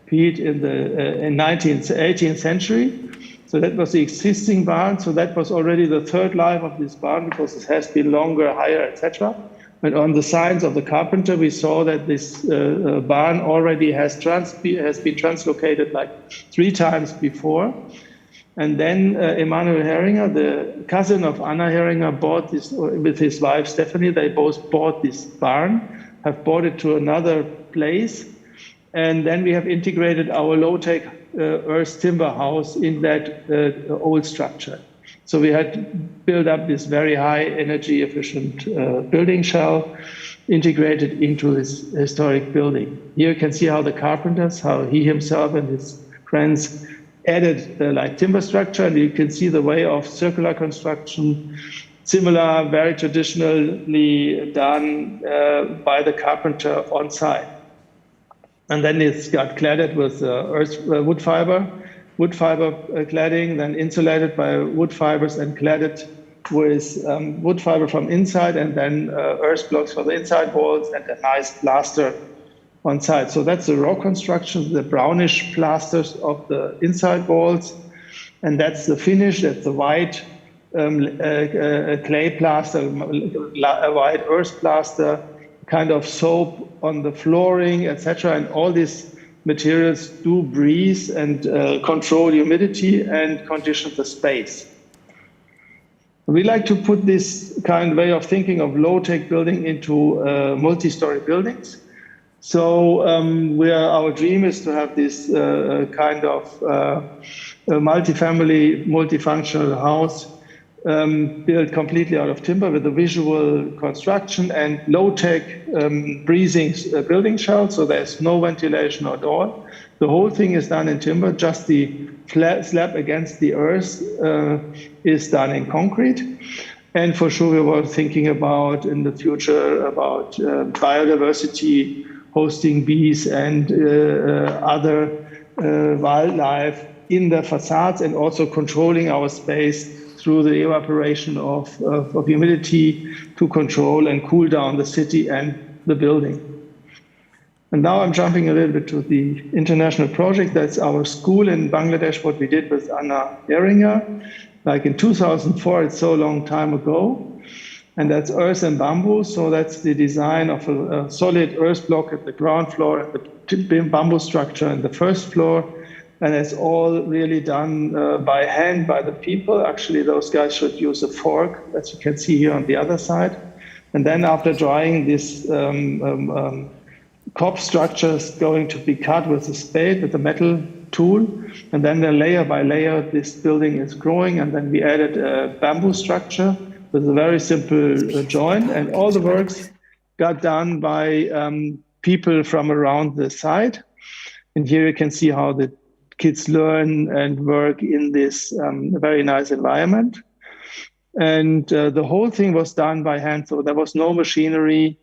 peat in the 18th century. So that was the existing barn. So that was already the third life of this barn, because it has been longer, higher, etc. And on the signs of the carpenter, we saw that this barn already has been translocated like 3 times before. And then Emanuel Heringer, the cousin of Anna Heringer, bought this with his wife Stephanie. They both bought this barn, have bought it to another place. And then we have integrated our low-tech earth timber house in that old structure. So we had to build up this very high energy efficient building shell integrated into this historic building. Here you can see how the carpenters, how he himself and his friends added the like timber structure, and you can see the way of circular construction, similar, very traditionally done by the carpenter on site. And then it's got cladded with wood fiber cladding, then insulated by wood fibers and cladded with wood fiber from inside, and then earth blocks for the inside walls and a nice plaster on side. So that's the raw construction, the brownish plasters of the inside walls. And that's the finish, that's the white clay plaster, a white earth plaster, kind of soap on the flooring, etc. And all these materials do breathe and control humidity and condition the space. We like to put this kind of way of thinking of low-tech building into multi-story buildings. So our dream is to have this kind of multi-family, multifunctional house built completely out of timber with a visual construction and low-tech breathing building shell. So there's no ventilation at all. The whole thing is done in timber. Just the slab against the earth is done in concrete. And for sure, we were thinking about in the future about biodiversity, hosting bees and other wildlife in the facades, and also controlling our space through the evaporation of humidity to control and cool down the city and the building. And now I'm jumping a little bit to the international project. That's our school in Bangladesh, what we did with Anna Ehringer. Like in 2004, it's so long time ago. And that's earth and bamboo. So that's the design of a solid earth block at the ground floor, and the bamboo structure on the first floor. And it's all really done by hand by the people. Actually, those guys should use a fork, as you can see here on the other side. And then after drying, this cop structure is going to be cut with a spade, with a metal tool. And then layer by layer, this building is growing. And then we added a bamboo structure with a very simple joint. And all the works got done by people from around the site. And here you can see how the kids learn and work in this very nice environment. And the whole thing was done by hand. So there was no machinery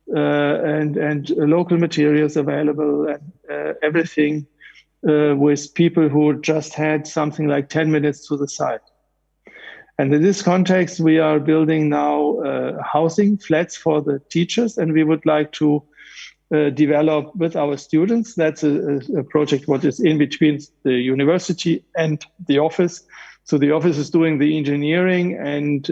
and local materials available, and everything with people who just had something like 10 minutes to the site. And in this context, we are building now housing flats for the teachers, and we would like to develop with our students. That's a project what is in between the university and the office. So the office is doing the engineering, and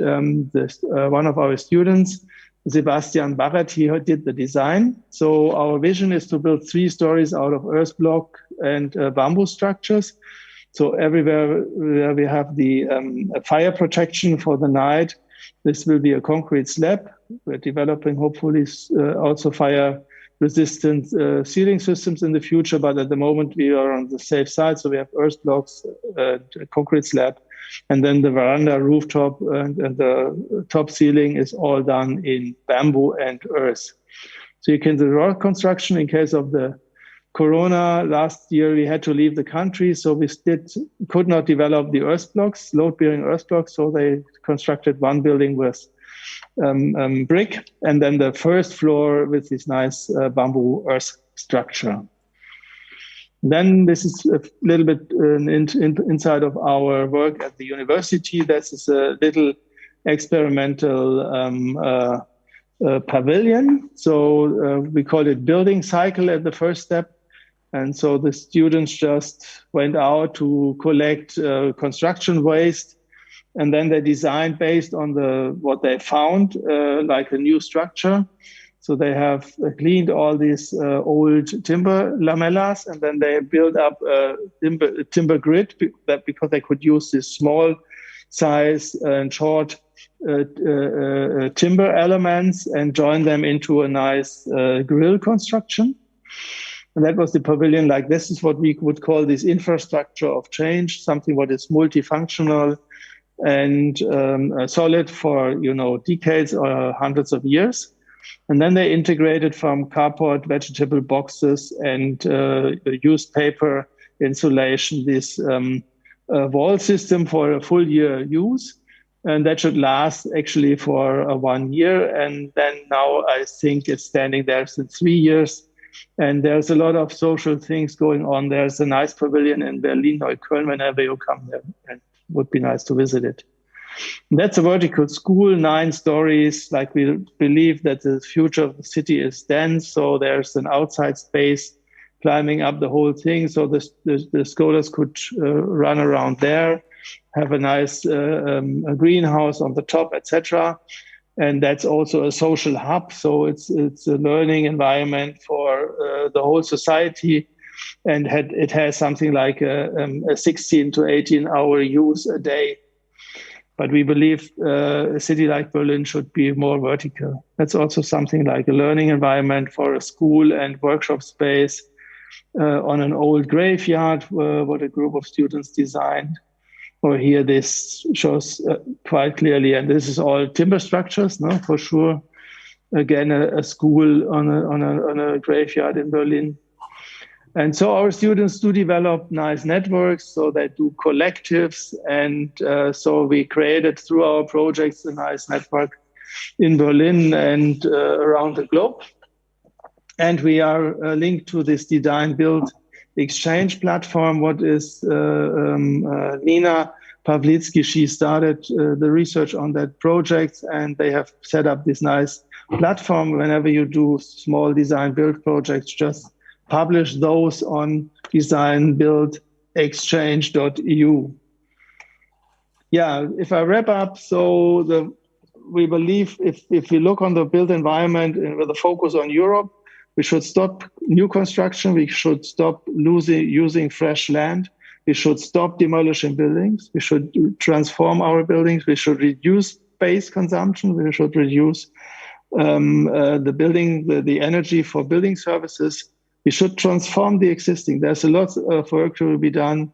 one of our students, Sebastian Barrett, he did the design. So our vision is to build 3 stories out of earth block and bamboo structures. So everywhere where we have the fire protection for the night, this will be a concrete slab. We're developing hopefully also fire-resistant ceiling systems in the future, but at the moment we are on the safe side. So we have earth blocks, concrete slab, and then the veranda, rooftop, and the top ceiling is all done in bamboo and earth. So you can do raw construction. In case of the Corona last year, we had to leave the country, so we could not develop the earth blocks, load-bearing earth blocks. So they constructed one building with brick, and then the first floor with this nice bamboo earth structure. Then this is a little bit inside of our work at the university. This is a little experimental pavilion. So we call it building cycle at the first step. And so the students just went out to collect construction waste, and then they designed based on what they found, like a new structure. So they have cleaned all these old timber lamellas, and then they built up a timber grid because they could use this small size and short timber elements and join them into a nice grill construction. And that was the pavilion. Like, this is what we would call this infrastructure of change, something what is multifunctional and solid for decades or hundreds of years. And then they integrated from cardboard, vegetable boxes, and used paper insulation this wall system for a full year use. And that should last actually for 1 year. And then now I think it's standing there since 3 years. And there's a lot of social things going on. There's a nice pavilion in Berlin, Neukölln, whenever you come there. And it would be nice to visit it. And that's a vertical school, 9 stories. Like, we believe that the future of the city is dense. So there's an outside space climbing up the whole thing. So the scholars could run around there, have a nice a greenhouse on the top, etc. And that's also a social hub. So it's a learning environment for the whole society. And it has something like a 16 to 18 hour use a day. But we believe a city like Berlin should be more vertical. That's also something like a learning environment for a school and workshop space on an old graveyard, what a group of students designed. Or here this shows quite clearly, and this is all timber structures, no, for sure. Again, a school on a graveyard in Berlin. And so our students do develop nice networks, so they do collectives. And so we created through our projects a nice network in Berlin and around the globe. And we are linked to this Design Build Exchange platform. What is Nina Pawlicki, she started the research on that project, and they have set up this nice platform. Whenever you do small design build projects, just publish those on designbuildexchange.eu. Yeah, if I wrap up, so we believe if we look on the built environment and with a focus on Europe, we should stop new construction. We should stop using fresh land. We should stop demolishing buildings. We should transform our buildings. We should reduce space consumption. We should reduce the energy for building services. We should transform the existing. There's a lot of work to be done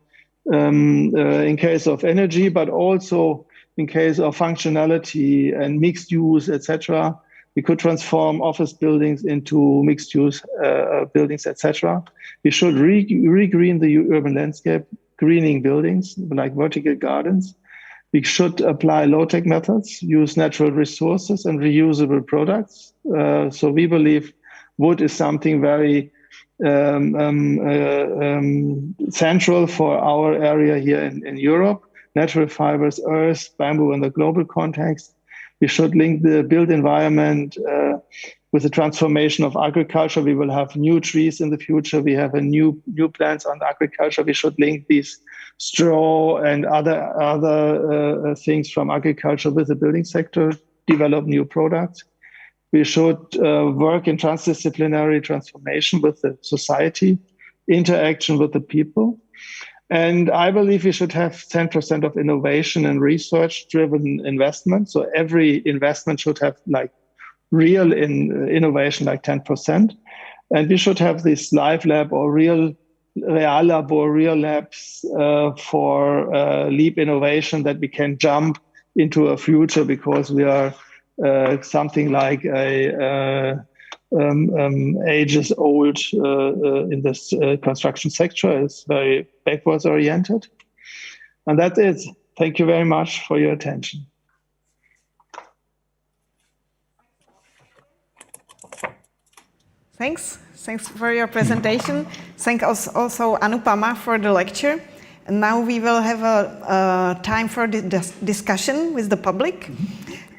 in case of energy, but also in case of functionality and mixed use, etc. We could transform office buildings into mixed use buildings, etc. We should re-green the urban landscape, greening buildings like vertical gardens. We should apply low-tech methods, use natural resources and reusable products. So we believe wood is something very central for our area here in Europe. Natural fibers, earth, bamboo in the global context. We should link the built environment with the transformation of agriculture. We will have new trees in the future. We have a new plans on agriculture. We should link these straw and other things from agriculture with the building sector, develop new products. We should work in transdisciplinary transformation with the society, interaction with the people. And I believe we should have 10% of innovation and research-driven investment. So every investment should have like real innovation, like 10%. And we should have this live lab or real labs for leap innovation that we can jump into a future, because we are something like ages old in this construction sector. Is very backwards oriented. And that's it. Thank you very much for your attention. Thanks for your presentation. Thank also Anupama for the lecture. And now we will have a time for the discussion with the public.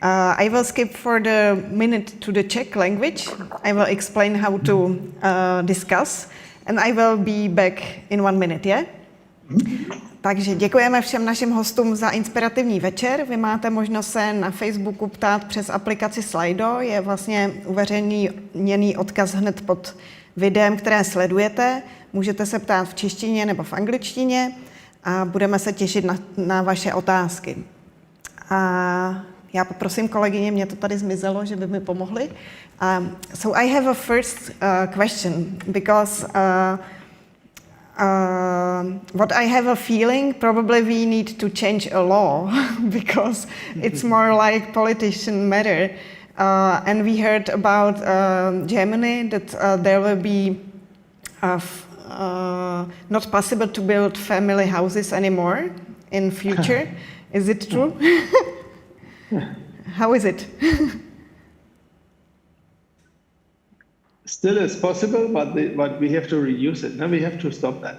I will skip for the minute to the Czech language. I will explain how to discuss, and I will be back in 1 minute, yeah? Takže děkujeme všem našim hostům za inspirativní večer. Vy máte možnost se na Facebooku ptát přes aplikaci Slido. Je vlastně uveřejněný odkaz hned pod videem, které sledujete. Můžete se ptát v češtině nebo v angličtině a budeme se těšit na vaše otázky. A já poprosím kolegyně, mě to tady zmizelo, že by mi pomohli. So I have a first question, because what I have a feeling, probably we need to change a law because it's more like politician matter. And we heard about Germany that there will be not possible to build family houses anymore in future. Is it true? How is it? still is possible, but we have to reduce it. Now we have to stop that.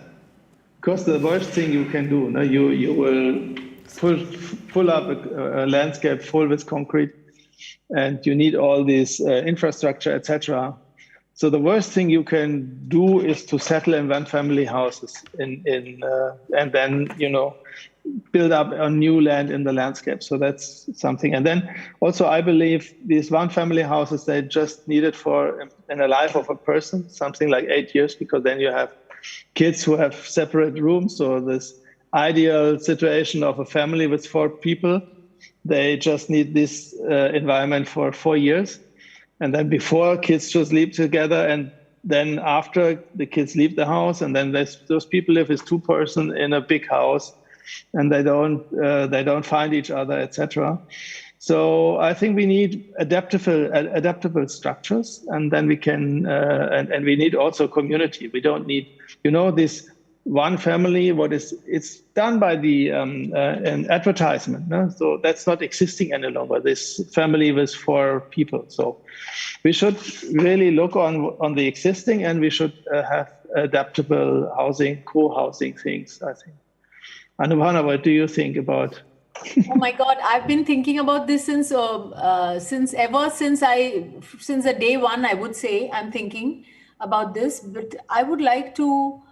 Because the worst thing you can do, no, you will pull up a landscape full with concrete, and you need all this infrastructure, etc. So the worst thing you can do is to settle in one-family houses, and then build up a new land in the landscape. So that's something. And then also I believe these one-family houses, they just needed in the life of a person, something like 8 years, because then you have kids who have separate rooms. So this ideal situation of a family with 4 people, they just need this environment for 4 years. And then before, kids just live together, and then after, the kids leave the house, and then those people live as 2 persons in a big house, and they don't find each other, etc. So I think we need adaptable structures, and then we can and we need also community. We don't need this one family. It's done by an advertisement, no? So that's not existing any longer. This family with 4 people. So we should really look on the existing, and we should have adaptable housing, co-housing things, I think. Anupama, what do you think about? Oh my God, I've been thinking about this since the day one, I would say. I'm thinking about this, but I would like to,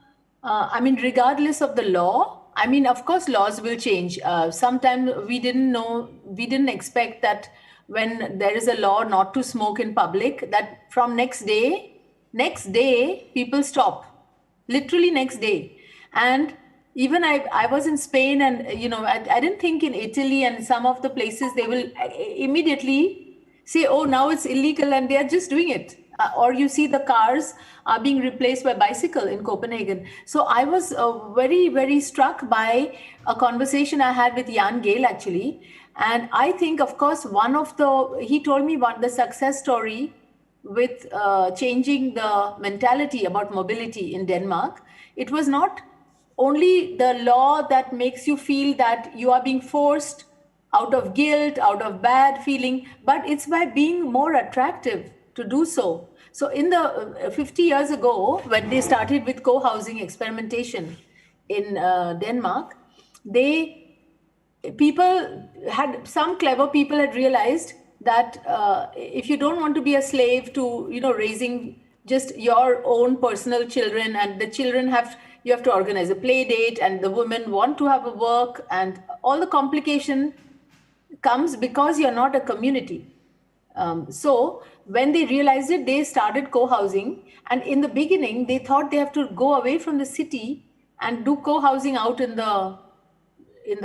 regardless of the law, of course, laws will change. Sometimes we didn't expect that when there is a law not to smoke in public, that from next day, people stop, literally next day. And even I was in Spain, and I didn't think in Italy and some of the places they will immediately say, oh, now it's illegal, and they are just doing it. Or you see the cars are being replaced by bicycle in Copenhagen. So I was very, very struck by a conversation I had with Jan Gehl, actually. And I think, of course, he told me the success story with changing the mentality about mobility in Denmark. It was not only the law that makes you feel that you are being forced out of guilt, out of bad feeling, but it's by being more attractive to do so. So in the 50 years ago, when they started with co-housing experimentation in Denmark, some clever people had realized that if you don't want to be a slave to, raising just your own personal children, and the children you have to organize a play date, and the women want to have a work, and all the complication comes because you're not a community. So when they realized it, they started co-housing. And in the beginning, they thought they have to go away from the city and do co-housing out in the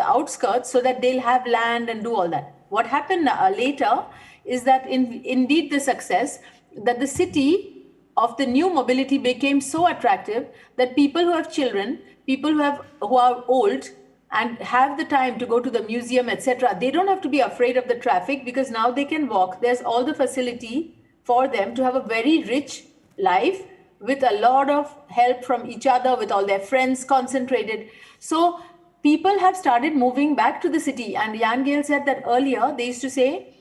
outskirts so that they'll have land and do all that. What happened later is that indeed the success, that the city of the new mobility became so attractive that people who have children, people who are old and have the time to go to the museum, etc., they don't have to be afraid of the traffic, because now they can walk. There's all the facility for them to have a very rich life with a lot of help from each other, with all their friends concentrated. So people have started moving back to the city. And Jan Gehl said that earlier they used to say,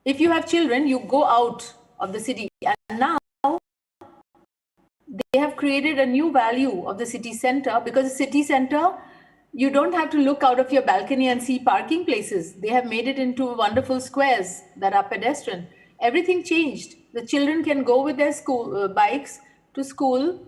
if you have children, you go out of the city. And now they have created a new value of the city center, because the city center, you don't have to look out of your balcony and see parking places. They have made it into wonderful squares that are pedestrian. Everything changed. The children can go with their bikes to school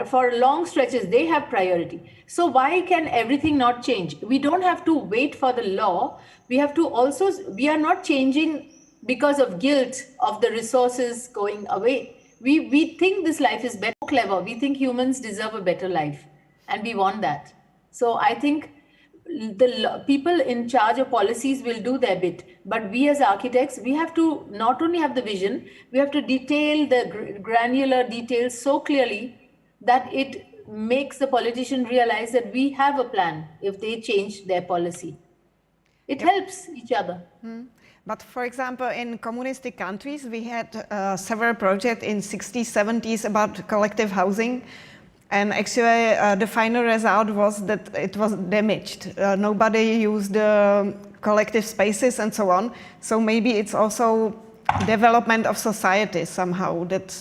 for long stretches. They have priority. So why can everything not change? We don't have to wait for the law. We are not changing because of guilt of the resources going away. We think this life is better, clever. We think humans deserve a better life, and we want that. So I think the people in charge of policies will do their bit, but we as architects, we have to not only have the vision, we have to detail the granular details so clearly that it makes the politician realize that we have a plan if they change their policy. It helps each other. But for example, in communistic countries, we had several projects in 60s, 70s about collective housing. And actually, the final result was that it was damaged. Nobody used the collective spaces and so on. So maybe it's also development of society somehow, that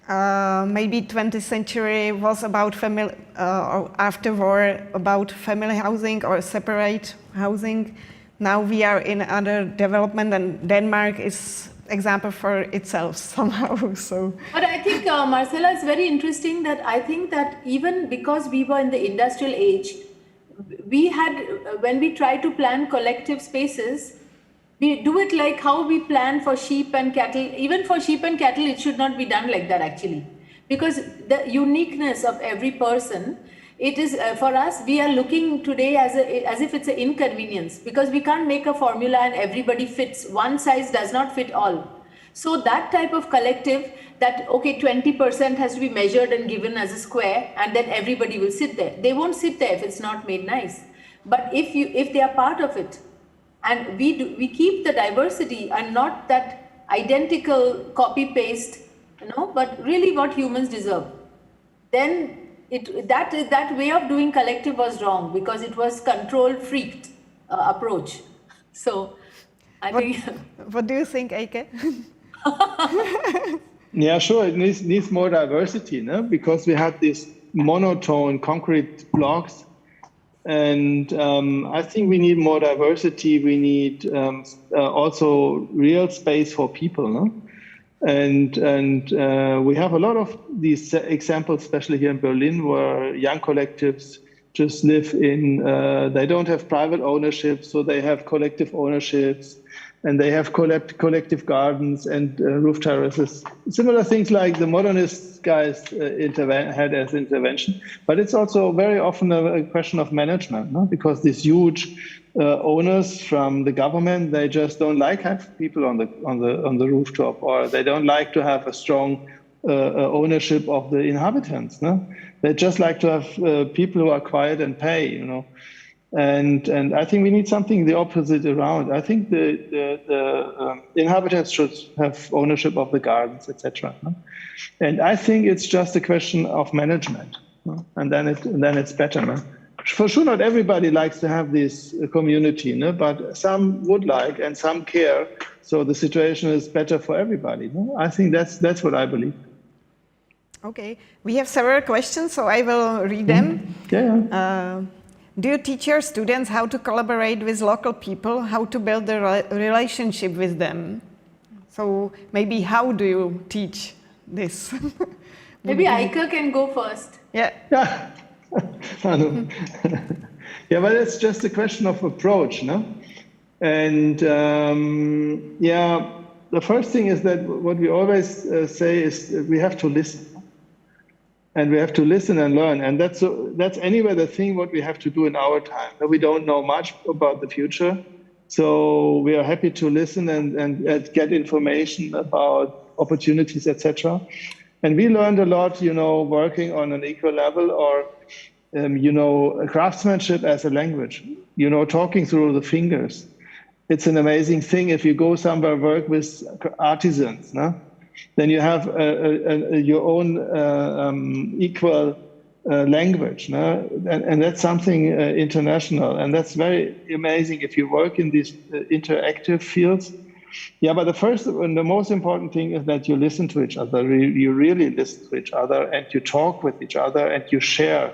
maybe 20th century was about family, or after war about family housing or separate housing. Now we are in other development, and Denmark is example for itself somehow. So, but I think Marcella, it's very interesting that I think that even because we were in the industrial age, we had when we try to plan collective spaces, we do it like how we plan for sheep and cattle. Even for sheep and cattle, it should not be done like that actually, because the uniqueness of every person. It is for us, we are looking today as if it's an inconvenience, because we can't make a formula and everybody fits. One size does not fit all. So that type of collective, that okay, 20% has to be measured and given as a square, and then everybody will sit there. They won't sit there if it's not made nice. But if they are part of it, and we keep the diversity and not that identical copy paste, but really what humans deserve, then that way of doing collective was wrong, because it was control freaked approach. So I think. What do you think, Eike? Yeah, sure. It needs more diversity, no? Because we had these monotone concrete blocks, and I think we need more diversity. We need also real space for people, no? And we have a lot of these examples, especially here in Berlin, where young collectives just live in, they don't have private ownership, so they have collective ownerships, and they have collective gardens and roof terraces. Similar things like the modernist guys had as intervention. But it's also very often a question of management, no? Because these huge owners from the government, they just don't like have people on the rooftop, or they don't like to have a strong ownership of the inhabitants. No? They just like to have people who are quiet and pay, And I think we need something the opposite around. I think the inhabitants should have ownership of the gardens, etc. No? And I think it's just a question of management, no? and then it's better. No? For sure, not everybody likes to have this community, no? But some would like, and some care. So the situation is better for everybody. No? I think that's what I believe. Okay, we have several questions, so I will read them. Yeah. Do you teach your students how to collaborate with local people, how to build a relationship with them? So maybe how do you teach this? Maybe Eike can go first. Yeah. Yeah, but it's just a question of approach, no? And the first thing is that what we always say is we have to listen. And we have to listen and learn. And that's anyway the thing what we have to do in our time. We don't know much about the future. So we are happy to listen and get information about opportunities, etc. And we learned a lot, working on an equal level, or, craftsmanship as a language, talking through the fingers. It's an amazing thing if you go somewhere, work with artisans, no? Then you have your own equal language, no? And that's something international, and that's very amazing if you work in these interactive fields. Yeah, but the first and the most important thing is that you listen to each other. You really listen to each other, and you talk with each other, and you share,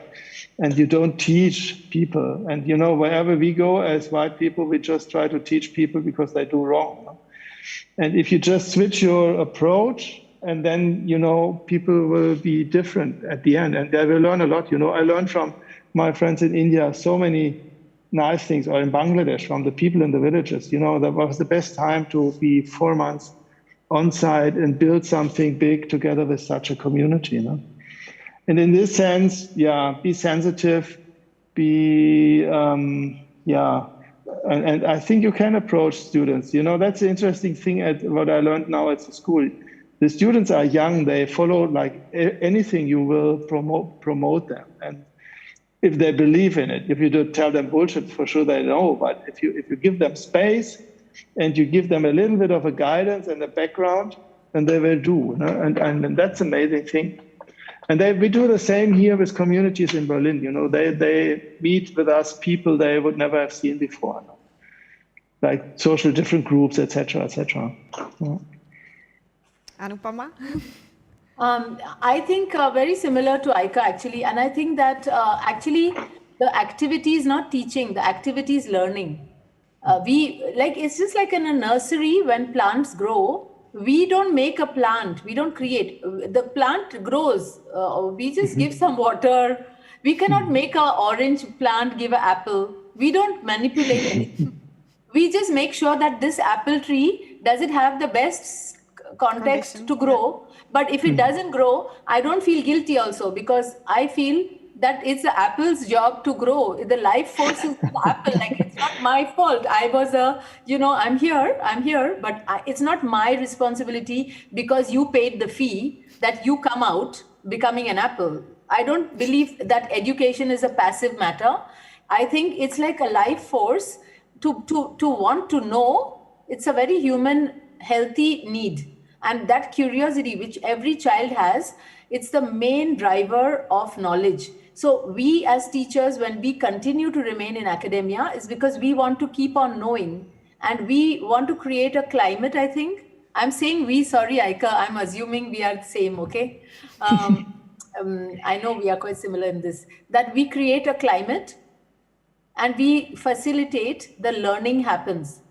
and you don't teach people. And wherever we go as white people, we just try to teach people because they do wrong. No? And if you just switch your approach, and then, people will be different at the end, and they will learn a lot. I learned from my friends in India so many nice things, or in Bangladesh, from the people in the villages. That was the best time to be 4 months on site and build something big together with such a community. And in this sense, be sensitive, and I think you can approach students. That's the interesting thing at what I learned now at the school. The students are young, they follow like anything you will promote them. And if they believe in it, if you don't tell them bullshit, for sure they know. But if you give them space and you give them a little bit of a guidance and a background, then they will do. And that's an amazing thing. And we do the same here with communities in Berlin. They meet with us people they would never have seen before, like social different groups, etc., etc. Anupama? I think very similar to Eike actually, and I think that actually the activity is not teaching, the activity is learning. It's just like in a nursery when plants grow, we don't make a plant, we don't create. The plant grows, we just give some water. We cannot make an orange plant give an apple. We don't manipulate anything. We just make sure that this apple tree, does it have the best context to grow? But if it doesn't grow, I don't feel guilty also, because I feel that it's the apple's job to grow. The life force is the apple. Like, it's not my fault. I was I'm here, but it's not my responsibility because you paid the fee that you come out becoming an apple. I don't believe that education is a passive matter. I think it's like a life force to want to know. It's a very human, healthy need. And that curiosity, which every child has, it's the main driver of knowledge. So we as teachers, when we continue to remain in academia, is because we want to keep on knowing. And we want to create a climate, I think. I'm saying we, sorry, Eike, I'm assuming we are the same, okay? I know we are quite similar in this, that we create a climate and we facilitate the learning happens.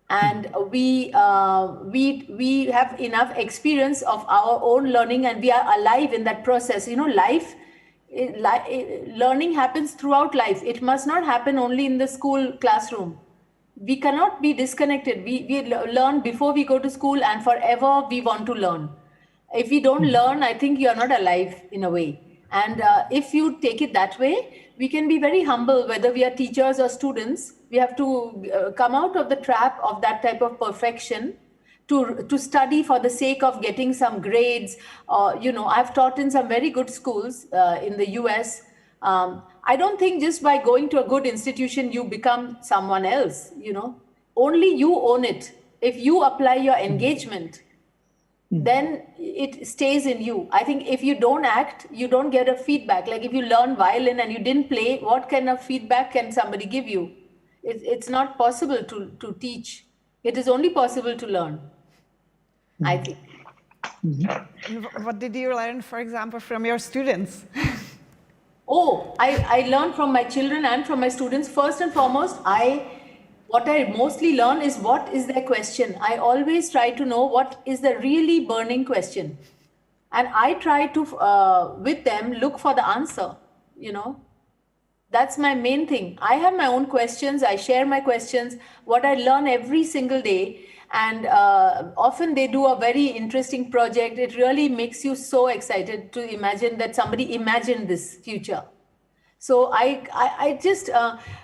And we have enough experience of our own learning, and we are alive in that process. Learning happens throughout life. It must not happen only in the school classroom. We cannot be disconnected. We learn before we go to school, and forever we want to learn. If we don't learn, I think you are not alive in a way. And if you take it that way, we can be very humble, whether we are teachers or students. We have to come out of the trap of that type of perfection, to study for the sake of getting some grades. I've taught in some very good schools in the US. I don't think just by going to a good institution, you become someone else, Only you own it. If you apply your engagement, then it stays in you. I think if you don't act, you don't get a feedback. Like if you learn violin and you didn't play, what kind of feedback can somebody give you? It's not possible to teach. It is only possible to learn, I think. And what did you learn, for example, from your students? I learned from my children and from my students. First and foremost, what I mostly learn is what is their question. I always try to know what is the really burning question. And I try to, with them, look for the answer, That's my main thing. I have my own questions. I share my questions, what I learn every single day. And often they do a very interesting project. It really makes you so excited to imagine that somebody imagined this future. So I just,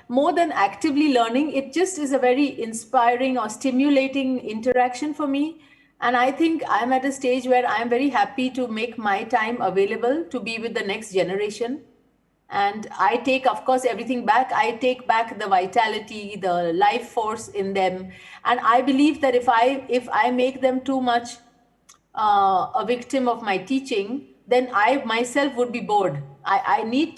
more than actively learning, it just is a very inspiring or stimulating interaction for me. And I think I'm at a stage where I'm very happy to make my time available to be with the next generation. And I take, of course, everything back. I take back the vitality, the life force in them. And I believe that if I make them too much a victim of my teaching, then I myself would be bored. I need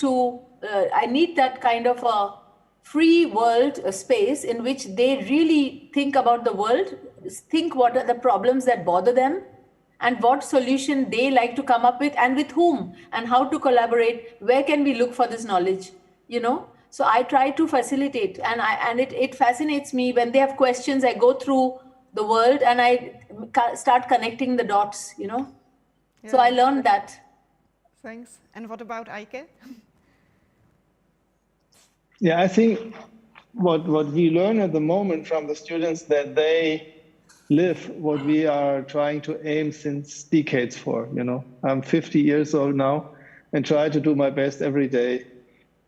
that kind of a free world space in which they really think about the world, think what are the problems that bother them, and what solution they like to come up with, and with whom, and how to collaborate. Where can we look for this knowledge? So I try to facilitate, and it fascinates me when they have questions. I go through the world and I start connecting the dots. Yeah. So I learned that. Thanks. And what about Eike? Yeah, I think what we learn at the moment from the students, that they live what we are trying to aim since decades for. I'm 50 years old now and try to do my best every day.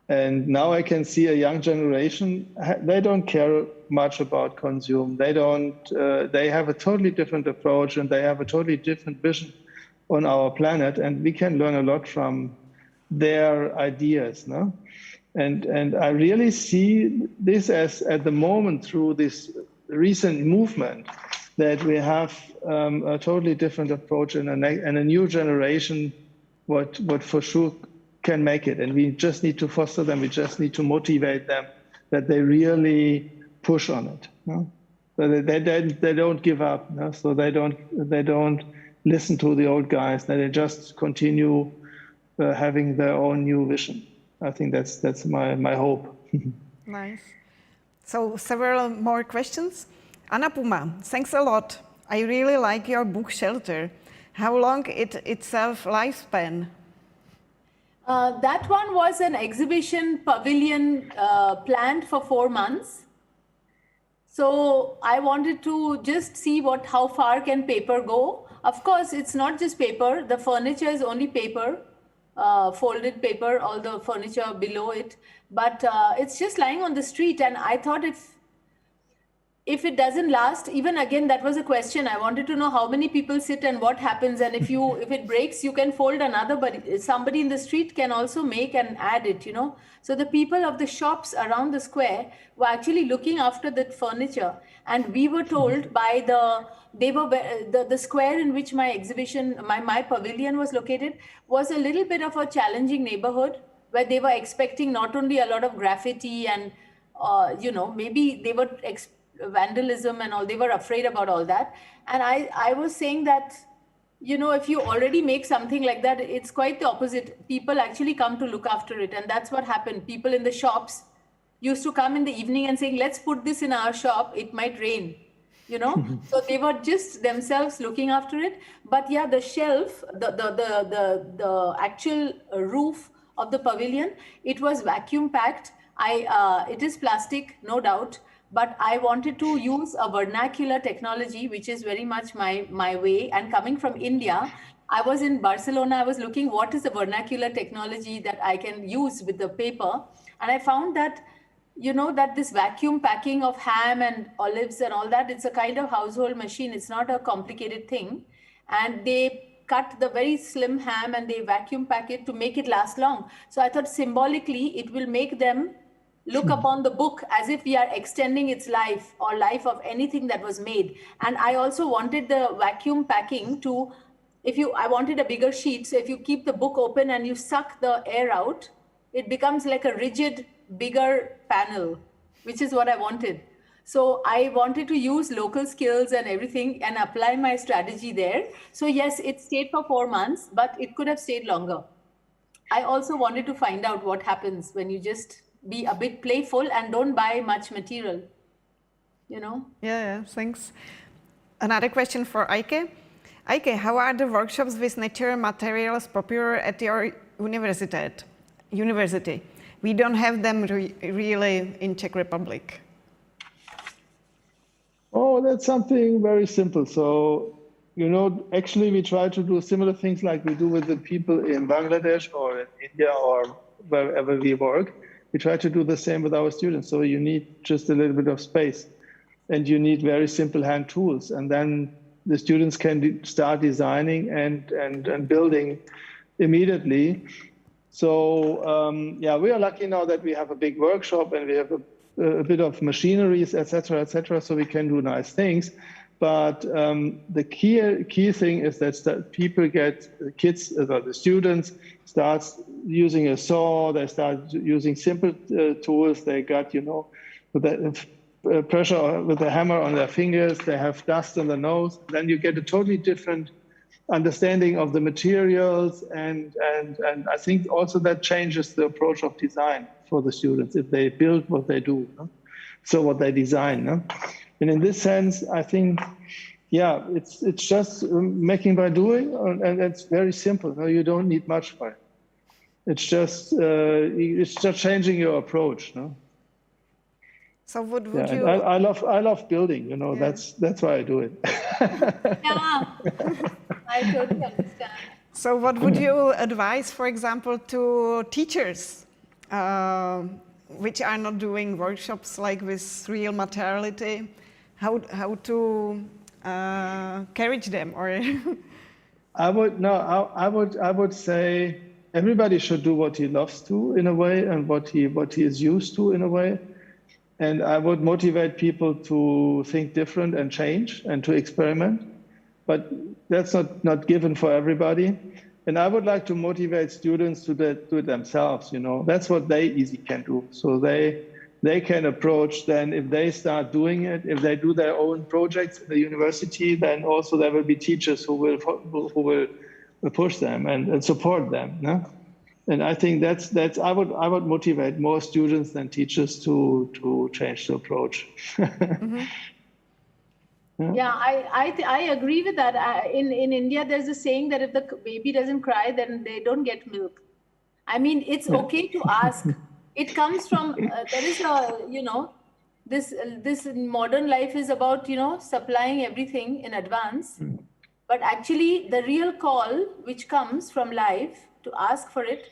And now I can see a young generation, they don't care much about consume. They have a totally different approach, and they have a totally different vision on our planet. And we can learn a lot from their ideas. No? And I really see this as, at the moment, through this recent movement, that we have a totally different approach and a new generation, what for sure can make it. And we just need to foster them. We just need to motivate them, that they really push on it. No? So they don't give up. No? So they don't listen to the old guys, that they just continue having their own new vision. I think that's my hope. Nice. So several more questions. Anupama, thanks a lot. I really like your book Shelter. How long itself lifespan? That one was an exhibition pavilion planned for 4 months. So I wanted to just see how far can paper go. Of course, it's not just paper. The furniture is only paper, folded paper, all the furniture below it. But it's just lying on the street. And I thought if it doesn't last, even again, that was a question. I wanted to know how many people sit and what happens. And if it breaks, you can fold another, but somebody in the street can also make and add it, So the people of the shops around the square were actually looking after that furniture. And we were told by the square in which my exhibition, my pavilion was located, was a little bit of a challenging neighborhood where they were expecting not only a lot of graffiti and, maybe they were vandalism and all, they were afraid about all that. And I was saying that, if you already make something like that, it's quite the opposite. People actually come to look after it. And that's what happened. People in the shops used to come in the evening and saying, let's put this in our shop. It might rain, So they were just themselves looking after it. But yeah, the shelf, the actual roof of the pavilion, it was vacuum packed. It is plastic, no doubt. But I wanted to use a vernacular technology, which is very much my way. And coming from India, I was in Barcelona. I was looking what is the vernacular technology that I can use with the paper. And I found that, that this vacuum packing of ham and olives and all that, it's a kind of household machine. It's not a complicated thing. And they cut the very slim ham and they vacuum pack it to make it last long. So I thought symbolically, it will make them look upon the book as if we are extending its life or life of anything that was made. And I also wanted the vacuum packing to, I wanted a bigger sheet. So if you keep the book open and you suck the air out, it becomes like a rigid, bigger panel, which is what I wanted. So I wanted to use local skills and everything and apply my strategy there. So yes, it stayed for 4 months, but it could have stayed longer. I also wanted to find out what happens when you just be a bit playful and don't buy much material, Yeah, thanks. Another question for Eike. Eike, how are the workshops with natural materials popular at your university? We don't have them really in Czech Republic. Oh, that's something very simple. So, actually we try to do similar things like we do with the people in Bangladesh or in India or wherever we work. We try to do the same with our students. So you need just a little bit of space and you need very simple hand tools. And then the students can start designing and building immediately. So we are lucky now that we have a big workshop and we have a bit of machineries, etc., so we can do nice things. But the key thing is that people the students start using a saw, they start using simple tools, they got, with the pressure with the hammer on their fingers, they have dust on the nose, then you get a totally different understanding of the materials and I think also that changes the approach of design for the students if they build what they do, so what they design. And in this sense, I think, it's just making by doing, and it's very simple. No, you don't need much for it. It's just changing your approach. No. So would you? I love building. That's why I do it. Yeah, I totally understand. So what would you advise, for example, to teachers which are not doing workshops like with real materiality? How to encourage them, or? I would say everybody should do what he loves to in a way, and what he is used to in a way. And I would motivate people to think different and change and to experiment. But that's not given for everybody. And I would like to motivate students to do it themselves. That's what they easy can do. So they they can approach. Then if they start doing it, if they do their own projects in the university, then also there will be teachers who will push them and support them. No? And I think that's I would motivate more students than teachers to change the approach. Mm-hmm. Yeah, I agree with that. In India, there's a saying that if the baby doesn't cry, then they don't get milk. I mean, it's okay to ask. It comes from there is a this modern life is about supplying everything in advance, but actually the real call which comes from life to ask for it.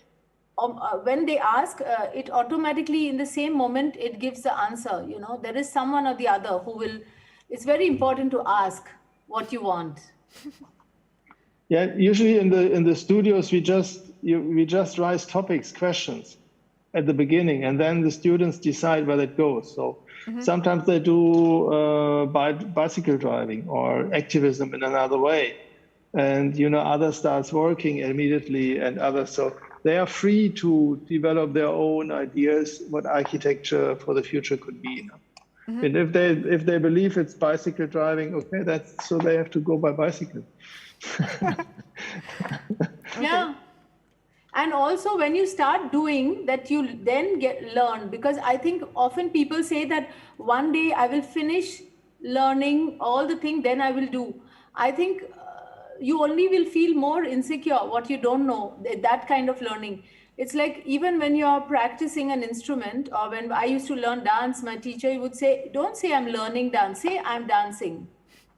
When they ask, it automatically in the same moment it gives the answer. There is someone or the other who will. It's very important to ask what you want. Yeah, usually in the studios we just raise topics, questions at the beginning, and then the students decide where it goes. So sometimes they do bicycle driving or activism in another way, and others starts working immediately, and others. So they are free to develop their own ideas what architecture for the future could be. And if they believe it's bicycle driving, okay, so they have to go by bicycle. Yeah. And also when you start doing that, you then learn, because I think often people say that one day I will finish learning all the things, then I will do. I think you only will feel more insecure what you don't know, that kind of learning. It's like even when you're practicing an instrument, or when I used to learn dance, my teacher would say, don't say I'm learning dance, say I'm dancing.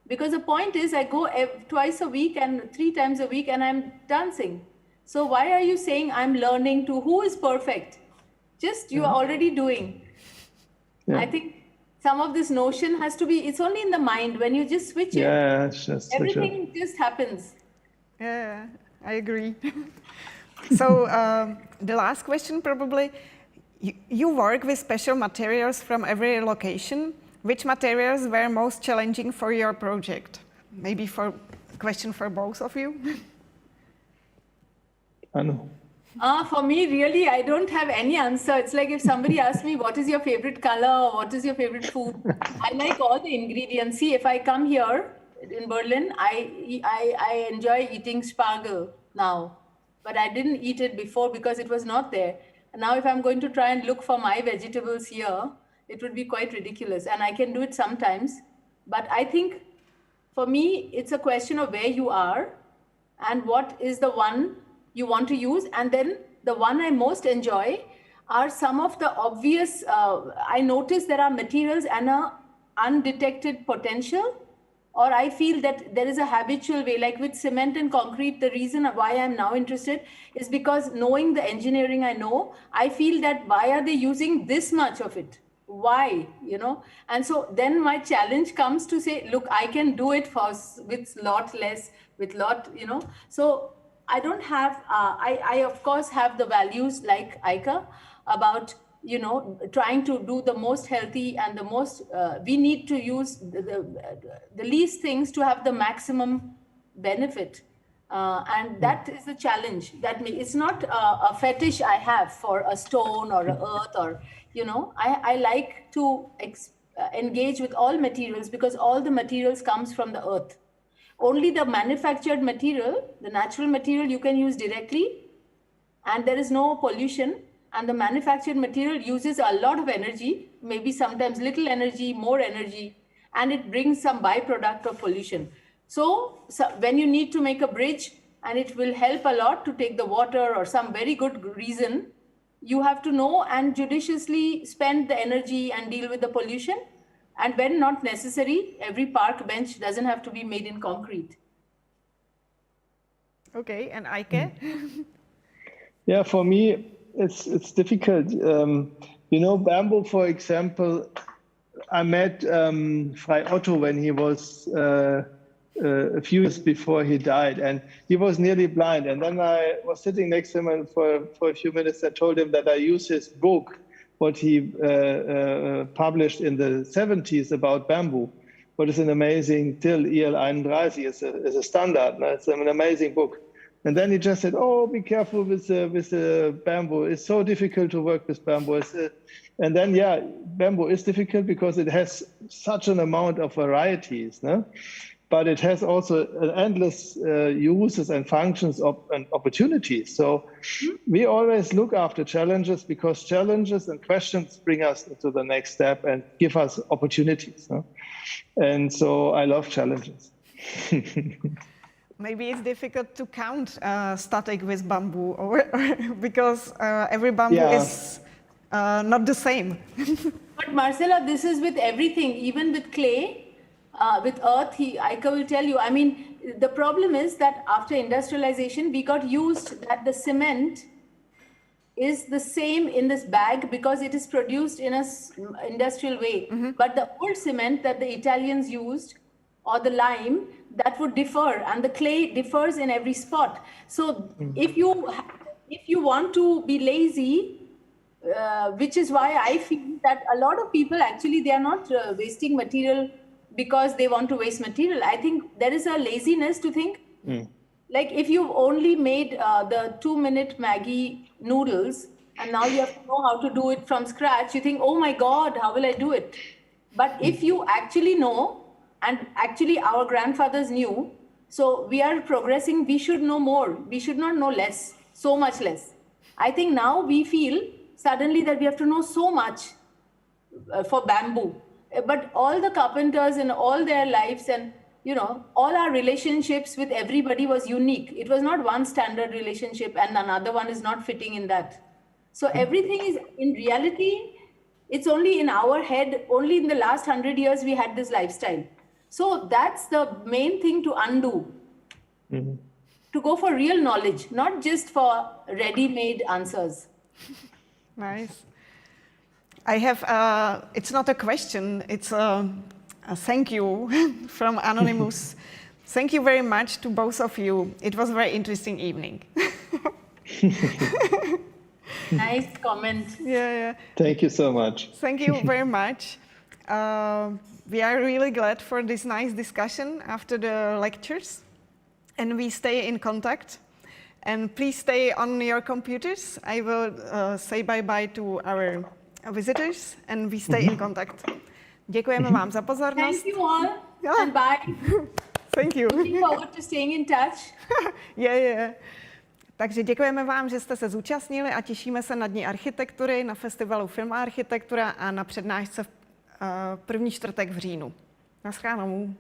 Because the point is I go twice a week and 3 times a week and I'm dancing. So why are you saying I'm learning to who is perfect? Just you are already doing. Yeah. I think some of this notion has to be, it's only in the mind. When you just switch it, everything just happens. Yeah, I agree. So the last question probably, you work with special materials from every location. Which materials were most challenging for your project? Maybe for a question for both of you. Anu. For me, really, I don't have any answer. It's like if somebody asks me, what is your favorite color or what is your favorite food? I like all the ingredients. See, if I come here in Berlin, I enjoy eating spargel now. But I didn't eat it before because it was not there. And now if I'm going to try and look for my vegetables here, it would be quite ridiculous. And I can do it sometimes. But I think for me, it's a question of where you are and what is the one you want to use. And then the one I most enjoy are some of the obvious, I notice there are materials and an undetected potential. Or I feel that there is a habitual way, like with cement and concrete, the reason why I'm now interested is because knowing the engineering I know, I feel that why are they using this much of it? Why, And so then my challenge comes to say, look, I can do it with lot less, with lot, So I don't have, I of course have the values like Eike about, trying to do the most healthy and the most, we need to use the least things to have the maximum benefit. And that is the challenge. It's not a fetish I have for a stone or an earth or, I like to engage with all materials because all the materials comes from the earth. Only the manufactured material, the natural material you can use directly and there is no pollution. And the manufactured material uses a lot of energy, maybe sometimes little energy, more energy, and it brings some byproduct of pollution. So when you need to make a bridge and it will help a lot to take the water or some very good reason, you have to know and judiciously spend the energy and deal with the pollution. And when not necessary, every park bench doesn't have to be made in concrete. Okay, and Eike? Yeah, for me, it's difficult. Bamboo, for example, I met Frei Otto when he was a few years before he died, and he was nearly blind. And then I was sitting next to him, and for a few minutes I told him that I use his book, what he published in the 70s about bamboo. What is an amazing Till IL 31 is a standard. It's an amazing book. And then he just said, "Oh, be careful with the bamboo. It's so difficult to work with bamboo. And then, yeah, bamboo is difficult because it has such an amount of varieties, no? But it has also endless uses and functions and opportunities. So we always look after challenges because challenges and questions bring us to the next step and give us opportunities. No? And so I love challenges. Maybe it's difficult to count static with bamboo, or because every bamboo is not the same. But Marcella, this is with everything, even with clay. With earth, Eike will tell you. I mean, the problem is that after industrialization, we got used that the cement is the same in this bag because it is produced in an industrial way. But the old cement that the Italians used, or the lime, that would differ, and the clay differs in every spot. So if you want to be lazy, which is why I feel that a lot of people actually, they are not wasting material because they want to waste material. I think there is a laziness to think, like if you've only made the 2-minute Maggi noodles and now you have to know how to do it from scratch, you think, oh my God, how will I do it? But if you actually know, and actually our grandfathers knew, so we are progressing, we should know more. We should not know less, so much less. I think now we feel suddenly that we have to know so much for bamboo. But all the carpenters in all their lives and, all our relationships with everybody was unique. It was not one standard relationship and another one is not fitting in that. So everything is, in reality, it's only in our head. Only in the last 100 years we had this lifestyle. So that's the main thing to undo. To go for real knowledge, not just for ready-made answers. Nice. I have, it's not a question, it's a thank you from Anonymous. Thank you very much to both of you. It was a very interesting evening. Nice comment. Yeah. Thank you so much. Thank you very much. We are really glad for this nice discussion after the lectures. And we stay in contact. And please stay on your computers. I will say bye-bye to our visitors, and we stay in contact. Děkujeme vám za pozornost. Thank you all, and bye. Thank you. Looking forward to staying in touch. Yeah. Takže děkujeme vám, že jste se zúčastnili a těšíme se na Dni architektury, na festivalu Film a architektura a na přednášce v první čtvrtek v říjnu. Naschledanou.